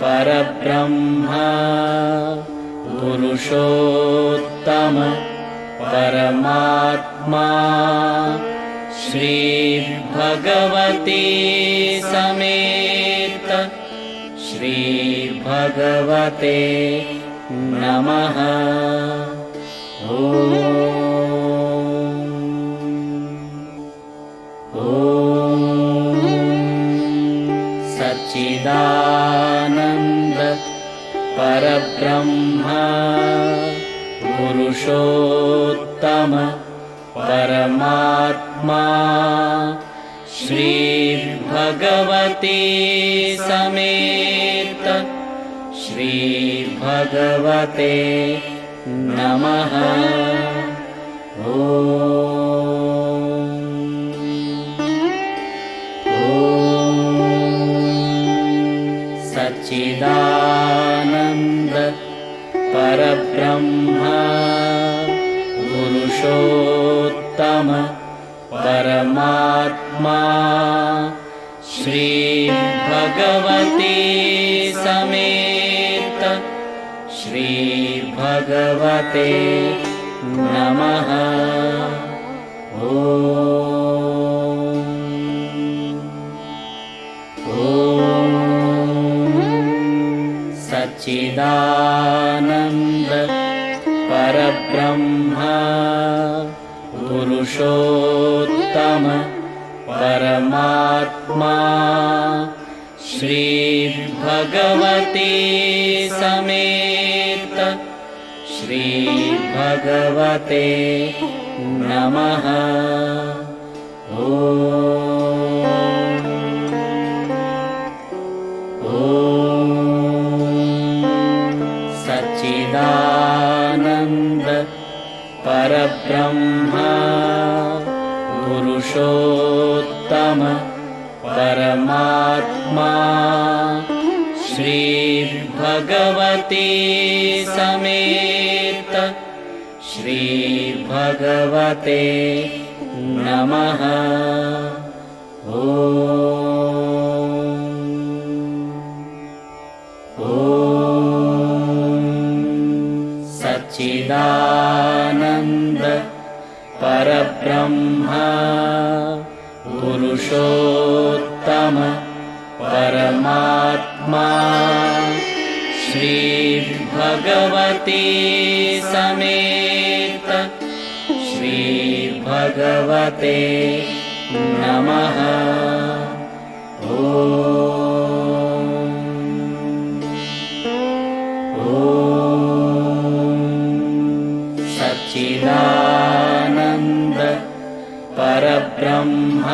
परब्रह्म पुरुषोत्तम परमात्मा श्री भगवती समेत श्री भगवते नमः। सच्चिदानंद परब्रह्म पुरुषोत्तम परमात्मा श्री भगवती समेत श्री भगवते नमः। सच्चिदानंद परब्रह्म पुरुषोत्तम परमात्मा श्री भगवती समेत श्री भगवते नमः। सच्चिदानन्द परब्रह्म पुरुषोत्तम परमात्मा श्री भगवती समेत श्री भगवते नमः। सच्चिदानन्द परब्रह्म पुरुषोत्तम परमात्मा श्री भगवती समेत श्री भगवते नमः। सच्चिदानन्द परब्रह्म पुरुषोत्तम परमात्मा श्री भगवती समेत श्री भगवते नमः। सच्चिदानन्द परब्रह्म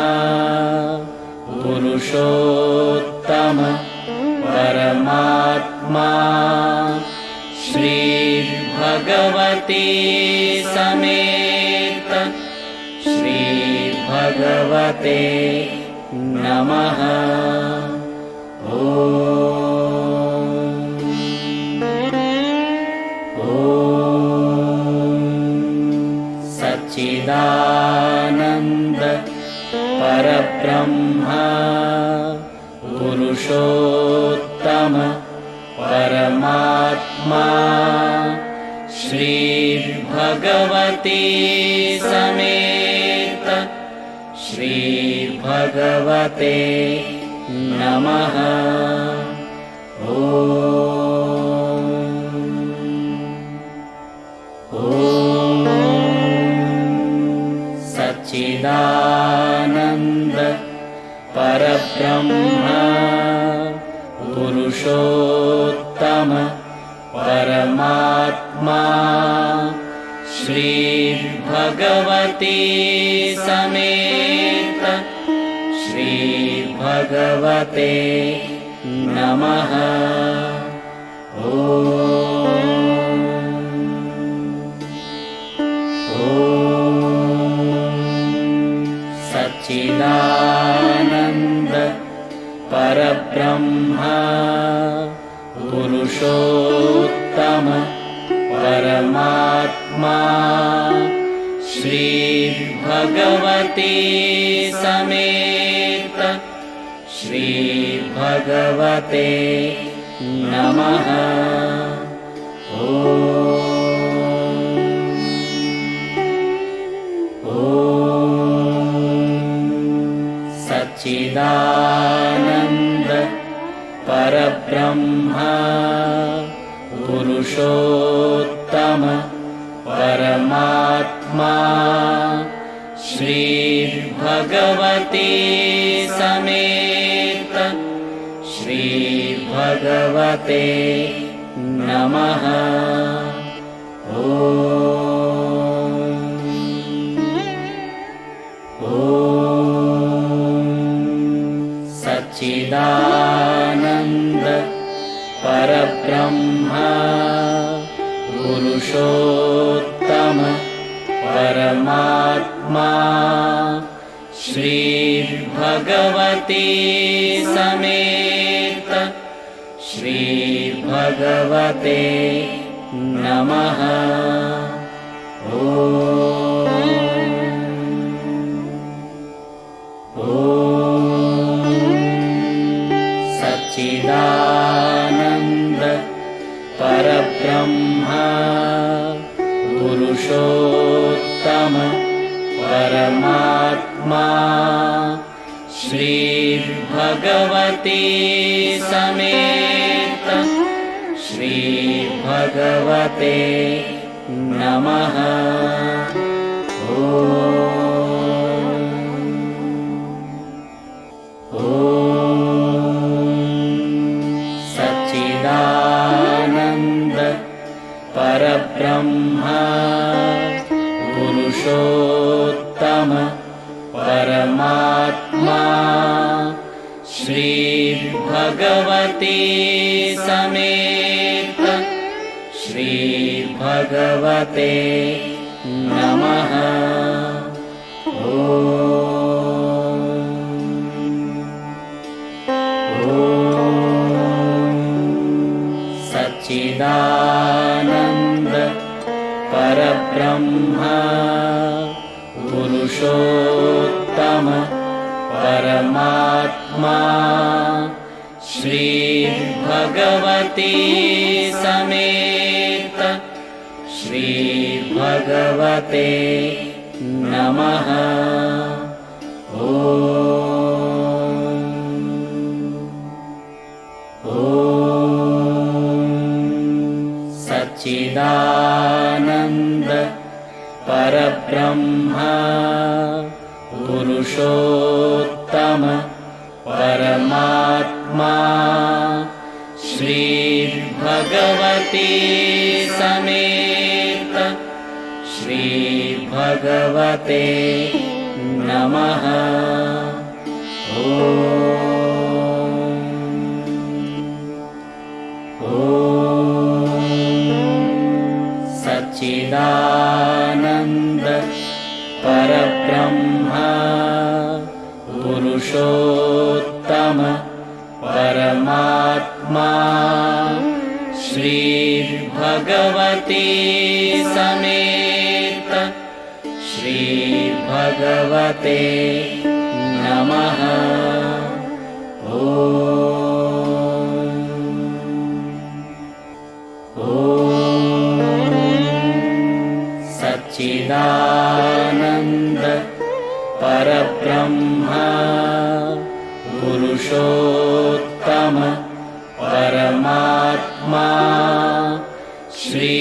पुरुषोत्तम परमात्मा श्री भगवती समेत श्री भगवते नमः। सच्चिदानन्द परब्रह्म पुरुषोत्तम परमात्मा श्री भगवती समेत श्री भगवते नमः। सच्चिदानन्द परब्रह्म पुरुषोत्तम परमात्मा श्री भगवती समेत श्री भगवते नमः। सच्चिदानन्द परब्रह्म पुरुषोत्तम परमात्मा श्री भगवती समेत श्री भगवते नमः। सच्चिदानन्द परब्रह्म पुरुषोत्तम परमात्मा श्री भगवती समेत श्री भगवते नमः। सच्चिदानन्द परब्रह्म पुरुषोत्तम परमात्मा श्री भगवती समेत श्री भगवते नमः। सच्चिदानन्द परब्रह्म पुरुषोत्तम परमात्मा श्री भगवती समेत श्रीभगवते नमः। सच्चिदानन्द परब्रह्म पुरुषोत्तम परमात्मा श्री भगवती समेत श्री भगवते नमः। सच्चिदानन्द परब्रह्म पुरुषोत्तम परमात्मा श्री भगवती समेत श्री भगवते नमः। सच्चिदानन्द परब्रह्म पुरुषोत्तम परमात्मा श्री भगवती समेत श्री भगवते नमः। सच्चिदानन्द परब्रह्म पुरुषोत्तम परमात्मा श्री भगवती समेत श्री भगवते नमः। सच्चिदानन्द परब्रह्म पुरुषोत्तम परमात्मा श्री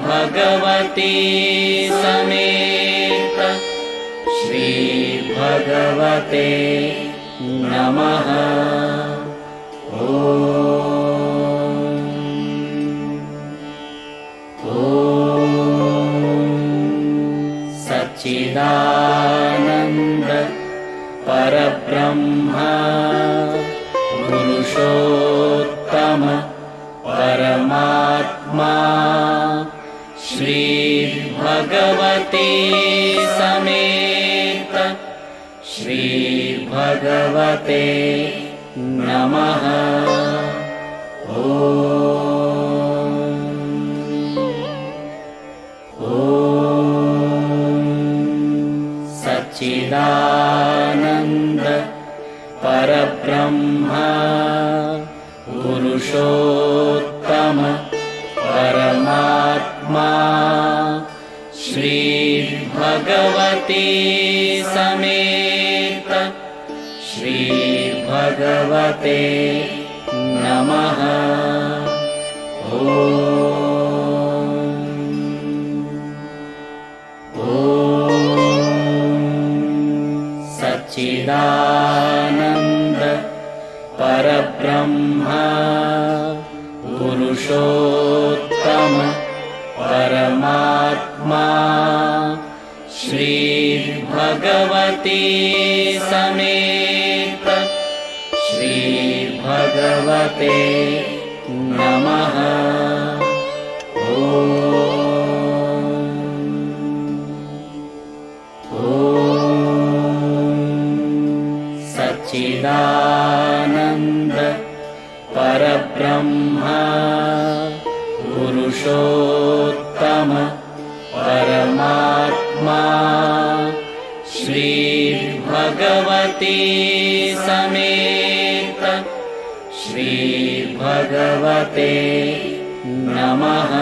भगवती समेत श्री भगवते नमः। सच्चिदानन्द परब्रह्म पुरुषोत्तम परमात्मा श्री भगवती समेत श्री भगवते नमः। सच्चिदानन्द परब्रह्म पुरुषोत्तम परमात्मा श्री भगवती समेत श्री भगवते नमः। सच्चिदानन्द परब्रह्म पुरुषोत्तम परमात्मा श्री भगवती समेत श्री भगवते नमः। सच्चिदानन्द परब्रह्म पुरुषोत्तम परमात्मा श्री भगवती समेत श्री भगवते नमः।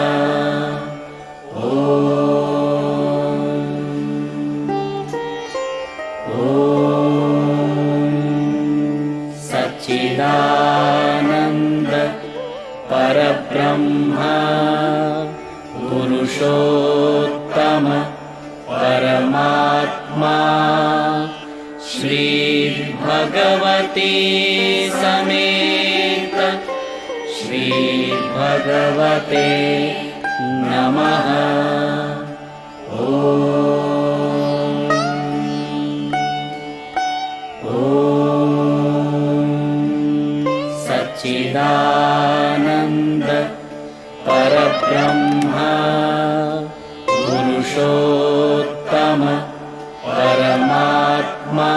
सच्चिदानन्द परब्रह्म परब्रह्म पुरुषोत्तम परमात्मा श्री भगवती समेत श्री भगवते नमः। सच्चिदानंद परब्रह्म पुरुषोत्तम परमात्मा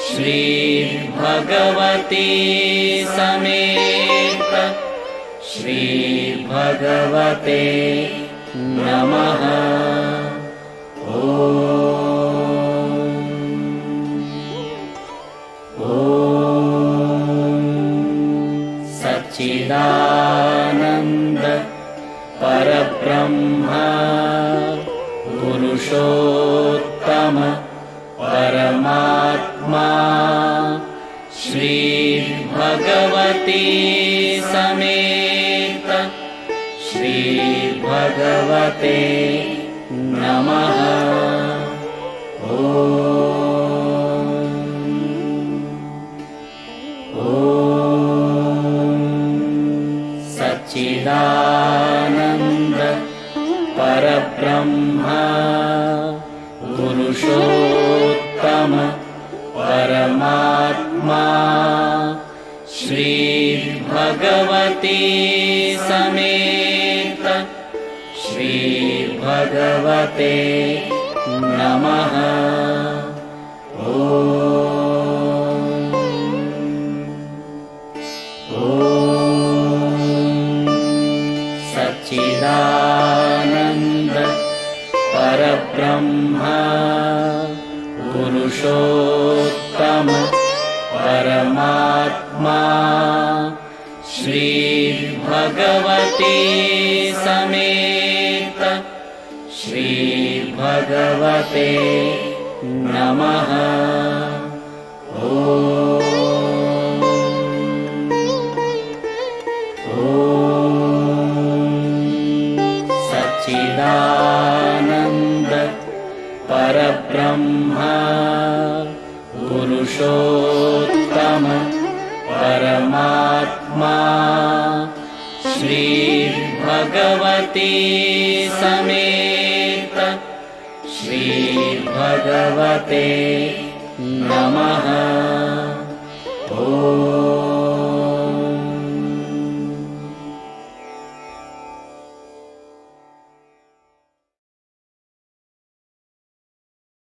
श्री भगवती समेत श्री भगवते नमः। सच्चिदानंद परब्रह्म पुरुषोत्तम परमात्मा श्री भगवती समेत श्री भगवते नमः। सच्चिदानंद परब्रह्म पुरुषोत्तम परमात्मा श्री भगवती समेत श्री भगवते नमः। सच्चिदानंद परब्रह्म पुरुषोत्तम परमात्मा श्री भगवती समेत श्री भगवते नमः। सच्चिदानंद परब्रह्म पुरुषोत्तम परमात्मा श्री भगवती समेत श्री भगवते नमः।